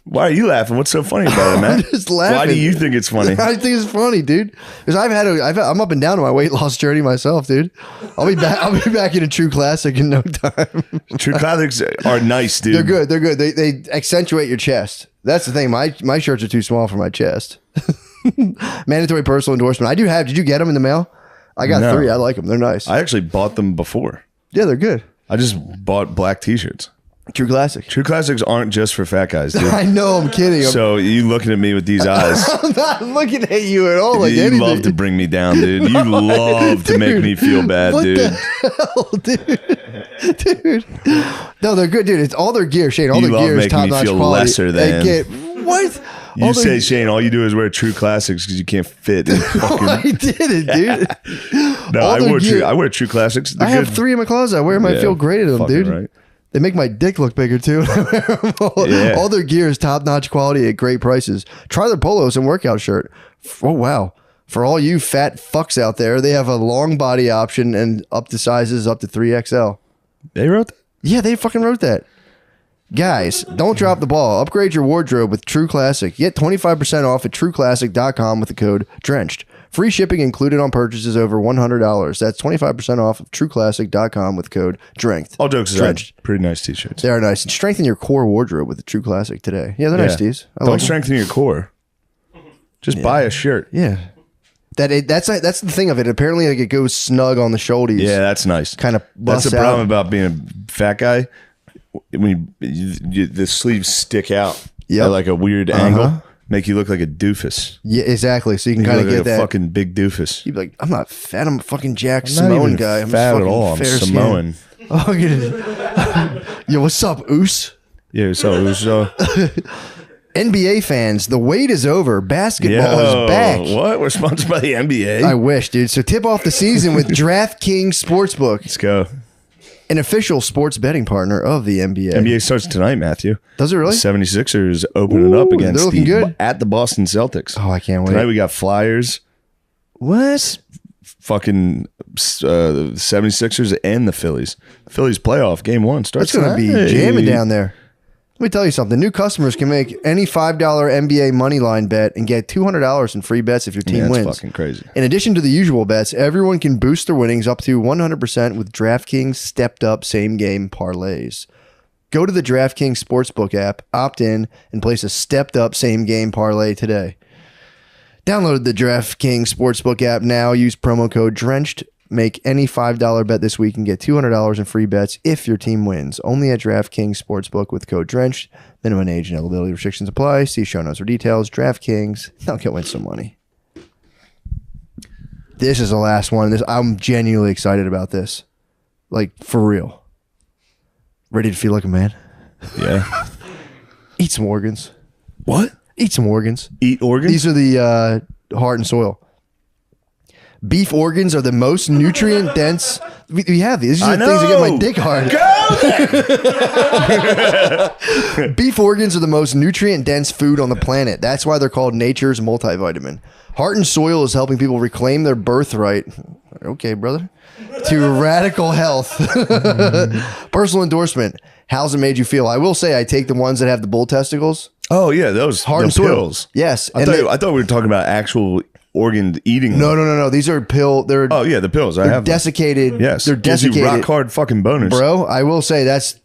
Why are you laughing? What's so funny about it, man? I'm just laughing. Why do you think it's funny? I think it's funny, dude. Because I'm up and down on my weight loss journey myself, dude. I'll be back in a True Classic in no time. True Classics are nice, dude. They're good. They're good. They accentuate your chest. That's the thing. My shirts are too small for my chest. Mandatory personal endorsement. I do have. Did you get them in the mail? I got No. 3. I like them. They're nice. I actually bought them before. Yeah, they're good. I just bought black t-shirts. True Classic. True Classics aren't just for fat guys, dude. I know. I'm kidding. So you looking at me with these eyes. I'm not looking at you at all. Like you anything. love to bring me down, dude. You love to make me feel bad, What dude. the hell, dude? No, they're good, dude. It's all their gear, Shane. All You their love gear is making me top notch feel quality. lesser They than. get what? You All say, their- Shane, all you do is wear True Classics because you can't fit in No, fucking. I didn't, dude. No, all their gear- I wear True Classics. They're I have good. 3 in my closet. I wear them. I Yeah, feel great in them, fucking dude. right. They make my dick look bigger too. Yeah. All their gear is top notch quality at great prices. Try their polos and workout shirt. Oh wow! For all you fat fucks out there, they have a long body option and up to sizes up to 3XL. They wrote that? Yeah, they fucking wrote that. Guys, don't drop the ball. Upgrade your wardrobe with True Classic. Get 25% off at trueclassic.com with the code DRENCHED. Free shipping included on purchases over $100. That's 25% off of trueclassic.com with the code DRENCHED. All jokes aside, Drenched. pretty nice t-shirts. They are nice. And strengthen your core wardrobe with the True Classic today. Yeah, they're nice, Steves. I Don't like them. strengthen your core. Just buy a shirt. Yeah. That's the thing of it. Apparently, like, it goes snug on the shoulders. Yeah, that's nice. Kind of That's busts the problem out. about being a fat guy. When the sleeves stick out Yep. at like a weird angle, make you look like a doofus. Yeah, exactly. So you can You kind look of like get a that. fucking big doofus. You'd be like, I'm not fat. I'm a fucking Jack I'm not Samoan even guy. I'm fat just at all. I'm fair skin. Samoan. Oh, look at it. Yo, what's up, Oos? Yeah, so NBA fans, the wait is over. Basketball is back. What? We're sponsored by the NBA. I wish, dude. So tip off the season with DraftKings Sportsbook, Let's go. an official sports betting partner of the NBA. NBA starts tonight, Matthew. Does it really? 76ers opening up Ooh, against they're looking good. at the Boston Celtics. Oh, I can't wait. Tonight we got Flyers, What? fucking 76ers, and the Phillies. Phillies playoff game 1 starts It's going to be tonight. jamming down there. Let me tell you something. New customers can make any $5 NBA money line bet and get $200 in free bets if your team Yeah, that's wins. fucking crazy. In addition to the usual bets, everyone can boost their winnings up to 100% with DraftKings stepped up same game parlays. Go to the DraftKings Sportsbook app, opt in, and place a stepped up same game parlay today. Download the DraftKings Sportsbook app now. Use promo code DRENCHED. Make any $5 bet this week and get $200 in free bets if your team wins. Only at DraftKings Sportsbook with code DRENCHED. Minimum age and eligibility restrictions apply. See show notes for details. DraftKings. Now get win some money. This is the last one. I'm genuinely excited about this. Like, for real. Ready to feel like a man? Yeah. Eat some organs. What? Eat some organs. Eat organs? These are the Heart and Soil. Beef organs are the most nutrient dense. We have these. These are the things that get my dick hard. Go Beef organs are the most nutrient dense food on the planet. That's why they're called nature's multivitamin. Heart and Soil is helping people reclaim their birthright. Okay, brother. To radical health. Personal endorsement. How's it made you feel? I will say I take the ones that have the bull testicles. Oh yeah, those Heart and Soil. pills. Yes. I thought we were talking about actual organ eating. No. These are They're the pills. I have them. desiccated. Yes, They're gives you desiccated. rock hard fucking boners, Bro, I will say that's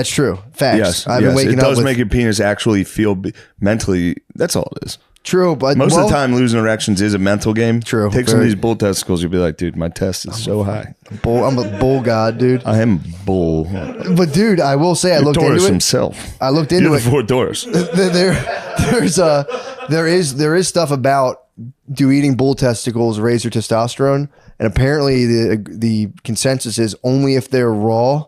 true. Facts. Yes, I've been waking it up does with make your penis actually feel mentally. That's all it is. true, but Most of the time, losing erections is a mental game. True, Take some of very. these bull testicles. You'll be like, dude, my test is so high. I'm a bull god, dude. I am bull. But dude, I will say I looked Taurus into it. himself. I looked into You're it. the fourth Taurus. There is stuff about do eating bull testicles raise your testosterone, and apparently the consensus is only if they're raw,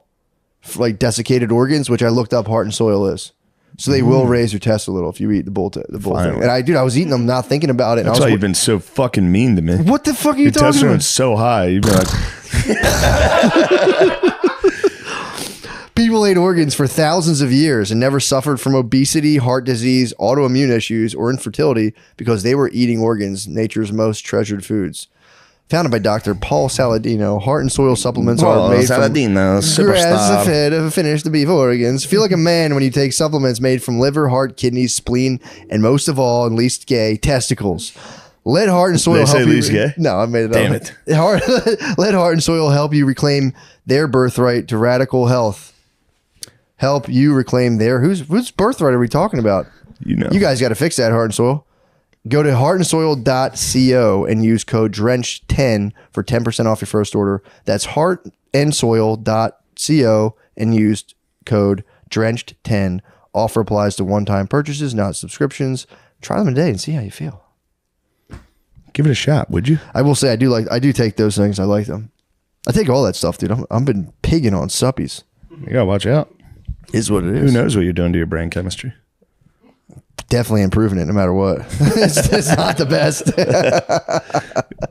like desiccated organs, which I looked up. Heart and Soil is. So they will raise your test a little if you eat the bull thing. Finally. And I was eating them, not thinking about it. And That's I why was you've been so fucking mean to me. what the fuck are you Your talking about? testosterone's so high. You've been like, People ate organs for thousands of years and never suffered from obesity, heart disease, autoimmune issues, or infertility because they were eating organs, nature's most treasured foods. Founded by Dr. Paul Saladino, Heart and Soil supplements are made Saladino, from grass-fed finished beef organs. Feel like a man when you take supplements made from liver, heart, kidneys, spleen, and most of all, and least gay, testicles. Let Heart and Soil Did I say help you. least gay? No, I made it Damn up. it. Let Heart and Soil help you reclaim their birthright to radical health. Help you reclaim their whose birthright are we talking about? You know. You guys got to fix that, Heart and Soil. Go to heartandsoil.co and use code DRENCH10 for 10% off your first order. That's heartandsoil.co and use code DRENCHED10. Offer applies to one-time purchases, not subscriptions. Try them a day and see how you feel. Give it a shot, would you? I will say I do take those things. I like them. I take all that stuff, dude. I've been pigging on suppies. You gotta watch out. Is what it Who is. knows what you're doing to your brain chemistry? Definitely improving it no matter what. it's not the best.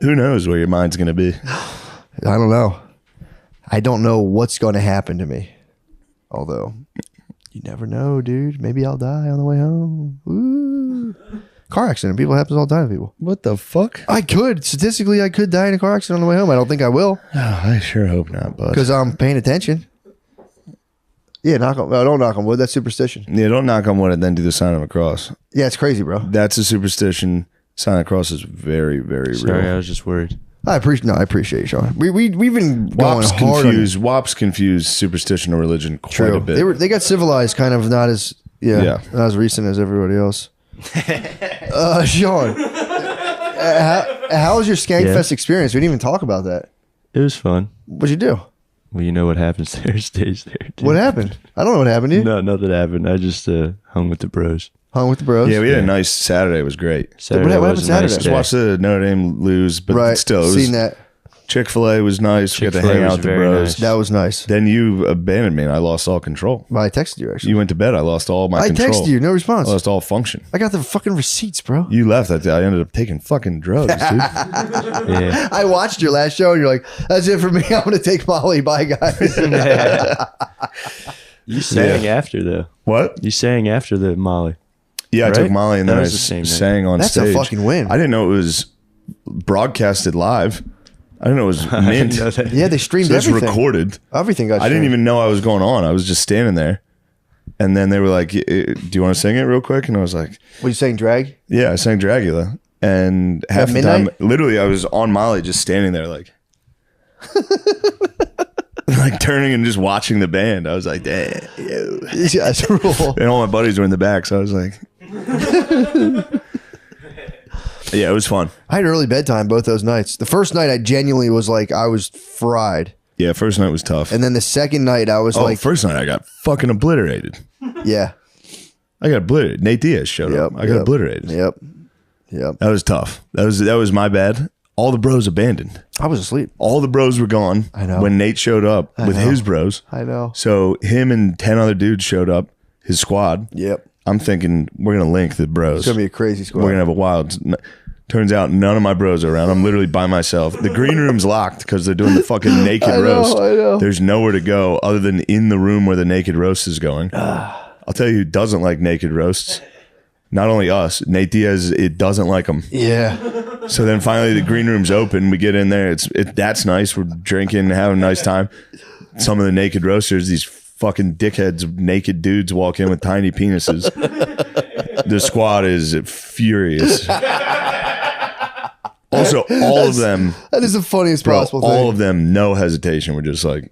Who knows where your mind's gonna be? I don't know. I don't know what's going to happen to me. Although, you never know, dude. Maybe I'll die on the way home. Ooh. Car accident. People happens all the time to people. What the fuck? Statistically, I could die in a car accident on the way home. I don't think I will Oh, I sure hope not, bud. because I'm paying attention. Yeah, don't knock on wood. That's superstition. Yeah, don't knock on wood and then do the sign of a cross. Yeah, it's crazy, bro. That's a superstition. Sign of the cross is very, very Sorry, real. I was just worried. I appreciate you, Sean. We've been going WAP's hard. WAP's confused superstition or religion quite True. a bit. They got civilized, kind of not as not as recent as everybody else. Sean, how was your Skankfest experience? We didn't even talk about that. It was fun. What'd you do? Well, you know what happens there stays there. Dude. What happened? I don't know what happened to you. No, nothing happened. I just hung with the bros. Hung with the bros. Yeah, we had a nice Saturday. It was great. Saturday happened was a nice Saturday? Just day. watched the Notre Dame lose, but right. still, it was, Seen that. Chick-fil-A was nice. We got to Chick-fil-A hang was out with the very bros. nice. That was nice. Then you abandoned me and I lost all control. Well, I texted you actually. You went to bed. I lost all my I control. texted you. No response. I lost all function. I got the fucking receipts, bro. You left. I ended up taking fucking drugs, dude. Yeah. I watched your last show and you're like, that's it for me. I'm going to take Molly. Bye, guys. You sang after though. What? You sang after the Molly. Yeah, I Right? took Molly and That then I was the same night. sang on That's stage. a fucking win. I didn't know it was broadcasted live. I didn't know it was I didn't mint. know that. Yeah, they streamed So it's everything. recorded. Everything got I didn't streamed. even know I was going on. I was just standing there. And then they were like, do you want to sing it real quick? And I was like, What you saying, drag? yeah, I sang Dragula. And half the midnight? time, literally, I was on Molly just standing there like, like turning and just watching the band. I was like, damn. Yo. Yeah, it's a rule. And all my buddies were in the back. So I was like, Yeah, it was fun. I had early bedtime both those nights. The first night I genuinely was like, I was fried. Yeah, first night was tough. And then the second night I was like, first night I got fucking obliterated. yeah. I got obliterated. Nate Diaz showed up. I got obliterated. Yep. That was tough. That was my bad. All the bros abandoned. I was asleep. All the bros were gone. I know. When Nate showed up with his bros. I know. So him and 10 other dudes showed up, his squad. Yep. I'm thinking we're going to link the bros. It's going to be a crazy squad. We're going to have a wild. Turns out none of my bros are around. I'm literally by myself. The green room's locked because they're doing the fucking naked roast. I know. There's nowhere to go other than in the room where the naked roast is going. I'll tell you who doesn't like naked roasts. Not only us, Nate Diaz, it doesn't like them. Yeah. So then finally the green room's open. We get in there. That's nice. We're drinking, having a nice time. Some of the naked roasters, these fucking dickheads, naked dudes walk in with tiny penises. The squad is furious. Also, all of them. That is the funniest possible thing. All of them, no hesitation. We're just like,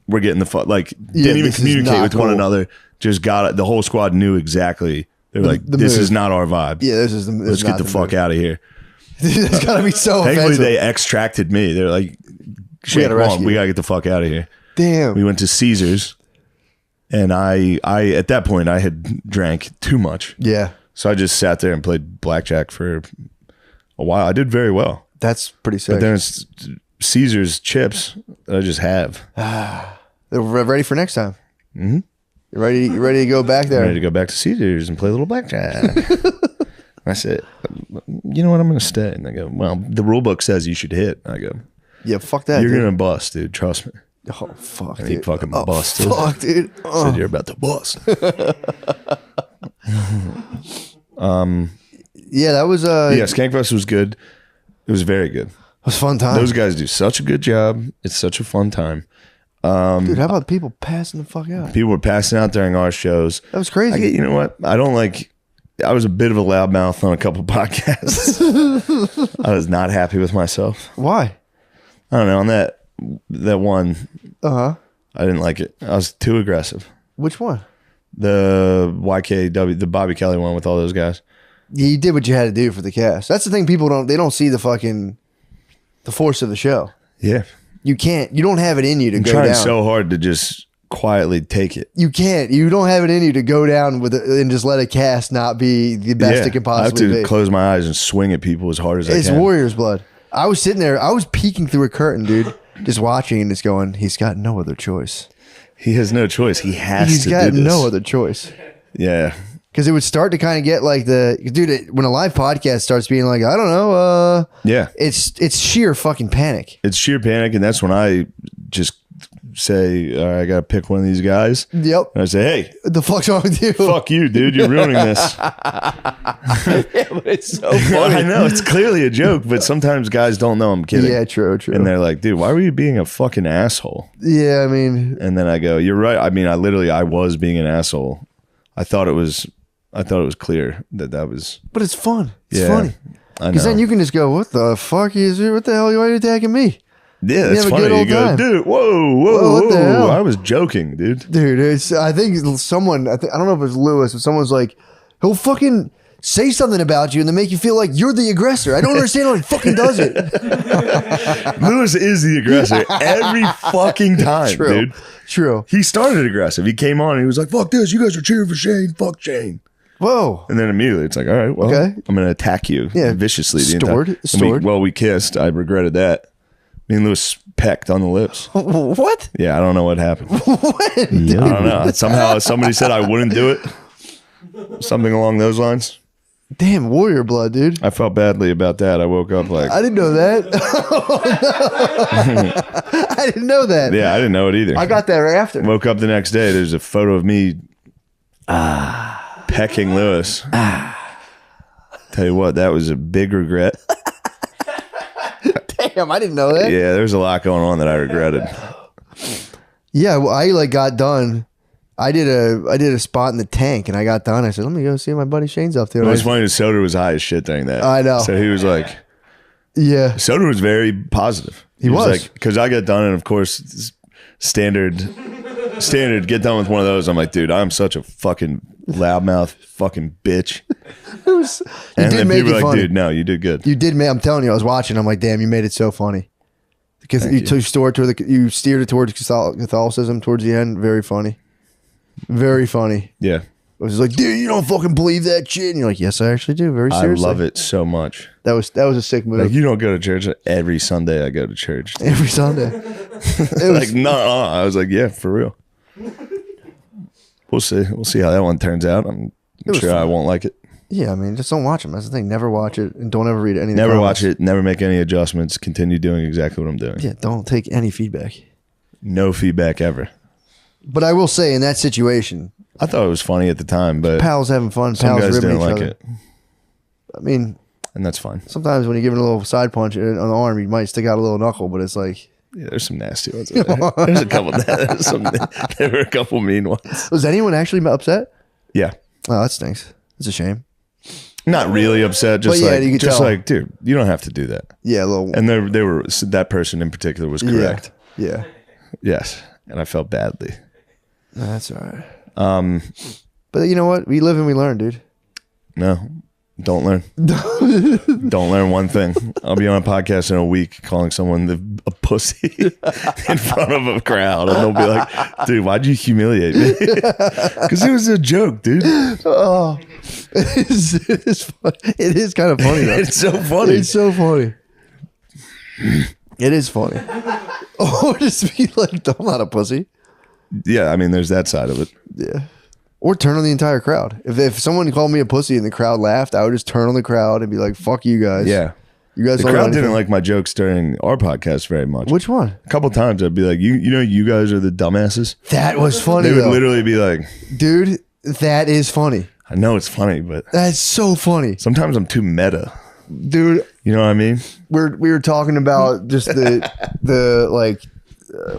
we're getting the fuck. Like, Yeah, didn't even this is communicate not with one cool. another. Just got it. The whole squad knew exactly. They're like, the this move. is not our vibe. Yeah, this is the. Let's get the fuck out of here. It's got to be so Thankfully, offensive. they extracted me. They're like, shit, gotta come on, rescue we you. gotta get the fuck out of here. Damn. We went to Caesars, and I at that point I had drank too much, Yeah. so I just sat there and played blackjack for a while. I did very well, That's pretty sick. but then it's Caesars chips that I just have. They're ready for next time. Mm-hmm. You ready to go back there? I'm ready to go back to Caesars and play a little blackjack. I said, you know what? I'm going to stay. And they go, well, the rule book says you should hit. I go, Yeah, fuck that. you're dude. going to bust, dude. Trust me. Oh fuck, And dude. he fucking Oh, busted. fuck, dude. I said, you're about to bust. Yeah, that was Yeah, Skankfest was good. It was very good. was a fun time. Those guys do such a good job. It's such a fun time. Dude, how about people passing the fuck out? People were passing out during our shows. That was crazy. You know what? I don't like. I was a bit of a loudmouth on a couple podcasts. I was not happy with myself. Why? I don't know. On that one, Uh huh. I didn't like it. I was too aggressive. Which one? The YKW, the Bobby Kelly one with all those guys. You did what you had to do for the cast. That's the thing. People don't. They don't see the force of the show. Yeah, You can't. You don't have it in you to I'm go trying down. so hard to just quietly take it. You can't. You don't have it in you to go down with it and just let a cast not be the best it can I have possibly to be. close my eyes and swing at people as hard as I It's can. Warriors blood. I was sitting there. I was peeking through a curtain, dude, just watching and just going. He's got no other choice. He has no choice. He has He's to got do this. no other choice. Yeah. Because it would start to kind of get like when a live podcast starts being like, I don't know, Yeah. it's sheer fucking panic. It's sheer panic. And that's when I just say, all right, I got to pick one of these guys. Yep. And I say, hey, What the fuck's wrong with you? fuck you, dude. You're ruining this. But it's so I know. It's clearly a joke, but sometimes guys don't know I'm kidding. Yeah, true. And they're like, dude, why were you being a fucking asshole? Yeah, I mean, And then I go, you're right. I mean, I was being an asshole. I thought it was clear that was. but it's fun. It's Yeah, funny. I know. Because then you can just go, what the fuck is it? What the hell are you attacking me? Yeah, that's have a funny. good You old go, time. dude, whoa, Whoa, what the hell? I was joking, dude. Dude, I think someone, I don't know if it was Lewis, but someone's like, he'll fucking say something about you and then make you feel like you're the aggressor. I don't understand how he fucking does it. Lewis is the aggressor every fucking time, True. dude. True. He started aggressive. He came on and he was like, fuck this. You guys are cheering for Shane. Fuck Shane. Whoa. And then immediately it's like, all right, well, Okay. I'm going to attack you Yeah. viciously. Stored. We kissed. I regretted that. Me and Lewis pecked on the lips. What? Yeah, I don't know what happened. When? I don't know. Somehow somebody said I wouldn't do it. Something along those lines. Damn, warrior blood, dude. I felt badly about that. I woke up like, I didn't know that. I didn't know that. yeah, I didn't know it either. I got that right after. Woke up the next day. There's a photo of me pecking Lewis. Tell you what, that was a big regret. Damn, I didn't know that. Yeah, there's a lot going on that I regretted. Yeah, well, I got done. I did a spot in the tank, and I got done. I said, "Let me go see what my buddy Shane's up to." It was funny. Soder was high as shit during that. I know. So he was like, Yeah, Soder was very positive. He was. like, because I got done, and of course, standard standard, get done with one of those. I'm like, dude, I'm such a fucking loudmouth fucking bitch. You And did then make people it are like, funny. dude, no, you did good. You did, man. I'm telling you, I was watching. I'm like, damn, you made it so funny. Because you steered it towards Catholicism towards the end. Very funny. Very funny. Yeah. It was like, dude, you don't fucking believe that shit. And you're like, yes, I actually do. Very seriously. I love it so much. That was a sick move. Like, you don't go to church. Every Sunday I go to church. Every Sunday. It was, Like, no, I was like, yeah, for real. We'll see. We'll see how that one turns out. I'm sure I won't like it. yeah, I mean, just don't watch them. That's the thing. Never watch it and don't ever read anything. Never watch it. Never make any adjustments. Continue doing exactly what I'm doing. Yeah, don't take any feedback. No feedback ever. But I will say, in that situation, I thought it was funny at the time, but pals having fun, some pals guys ribbing didn't each like other. it, I mean, and that's fine. sometimes when you give it a little side punch on the arm, you might stick out a little knuckle, but it's like, Yeah, there's some nasty ones. In there. There's a couple. There were a couple mean ones. was anyone actually upset? Yeah, Oh, that stinks. It's a shame. not really upset. Just But yeah, like, you could just tell. like, dude, you don't have to do that. Yeah, a little. And they were that person in particular was correct. Yeah. Yes, and I felt badly. No, that's all right. But you know what? We live and we learn, dude. No, don't learn. Don't learn one thing. I'll be on a podcast in a week calling someone a pussy in front of a crowd, and they'll be like, "Dude, why'd you humiliate me?" Because it was a joke, dude. Oh, it is fun. It is kind of funny, though. It's so funny. It's so funny. It is funny. Or just be like, I'm not a pussy. Yeah, I mean, there's that side of it. Yeah. Or turn on the entire crowd. If someone called me a pussy and the crowd laughed, I would just turn on the crowd and be like, fuck you guys. Yeah. You guys The don't know crowd anything. didn't like my jokes during our podcast very much. Which one? A couple times I'd be like, you know, you guys are the dumbasses. That was funny, They would though. literally be like, Dude, that is funny. I know it's funny, but That's so funny. sometimes I'm too meta. Dude, You know what I mean? we were talking about just the like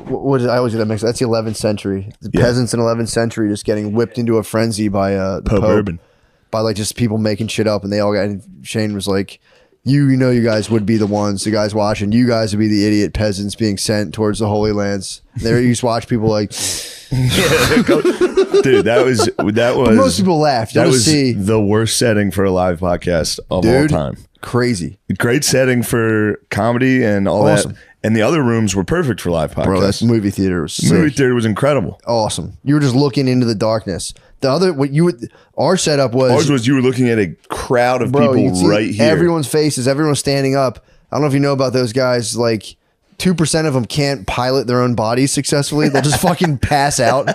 what is I always get that mixed up. That's the 11th century. The Yeah. peasants in 11th century just getting whipped into a frenzy by the Pope Pope. Urban. By like just people making shit up, and they all got. And Shane was like, you know, you guys would be the ones, the guys watching. You guys would be the idiot peasants being sent towards the Holy Lands. There, you used to watch people like. Dude, that was But most people laughed. You'll That just was see, the worst setting for a live podcast of all dude, time. crazy, Great setting for comedy and all Awesome. that. And the other rooms were perfect for live podcasts. bro. That movie theater was The movie sick. theater was incredible. Awesome. You were just looking into the darkness. The other, what you would, our setup was, Ours was you were looking at a crowd of bro, you'd people see right here. everyone's faces, everyone's standing up. I don't know if you know about those guys. Like 2% of them can't pilot their own bodies successfully. They'll just fucking pass out.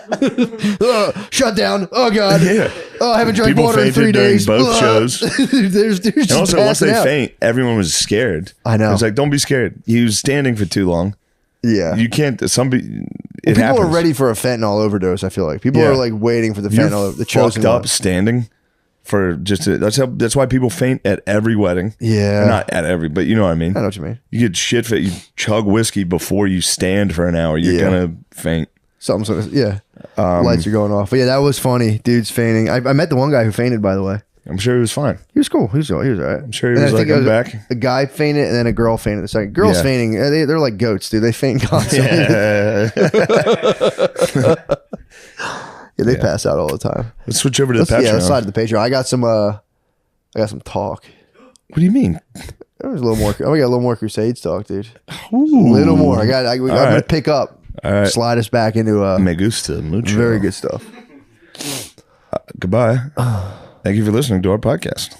Shut down. Oh god. Yeah. Oh, I haven't drank People water in fainted 3 during days. both shows. There's dudes And just also, once passing they out. faint, everyone was scared. I know. It's like, don't be scared. He was standing for too long. Yeah. You can't. It People happens. are ready for a fentanyl overdose. I feel like people Yeah. are like waiting for the You're fentanyl. The chosen fucked up one. standing for just. That's why people faint at every wedding. Yeah. Or not at every, but you know what I mean. I know what you mean. You get shit fit. You chug whiskey before you stand for an hour. You're Yeah. gonna faint. Something's yeah. Lights are going off. But yeah, that was funny. Dude's fainting. I met the one guy who fainted, by the way. I'm sure he was fine. He was cool. He was all right. I'm sure he was like, I'm back. A guy fainted and then a girl fainted the second. Girls Yeah. fainting, they're like goats, dude. They faint constantly. Yeah, they pass out all the time. Let's switch over to the Yeah, Patreon. let's slide to the Patreon. I got some talk. What do you mean? There was a little more. I got a little more Crusades talk, dude. Ooh. A little more. I'm gonna right. pick up. All right. Slide us back into Me gusta mucho. very good stuff. Goodbye. Thank you for listening to our podcast.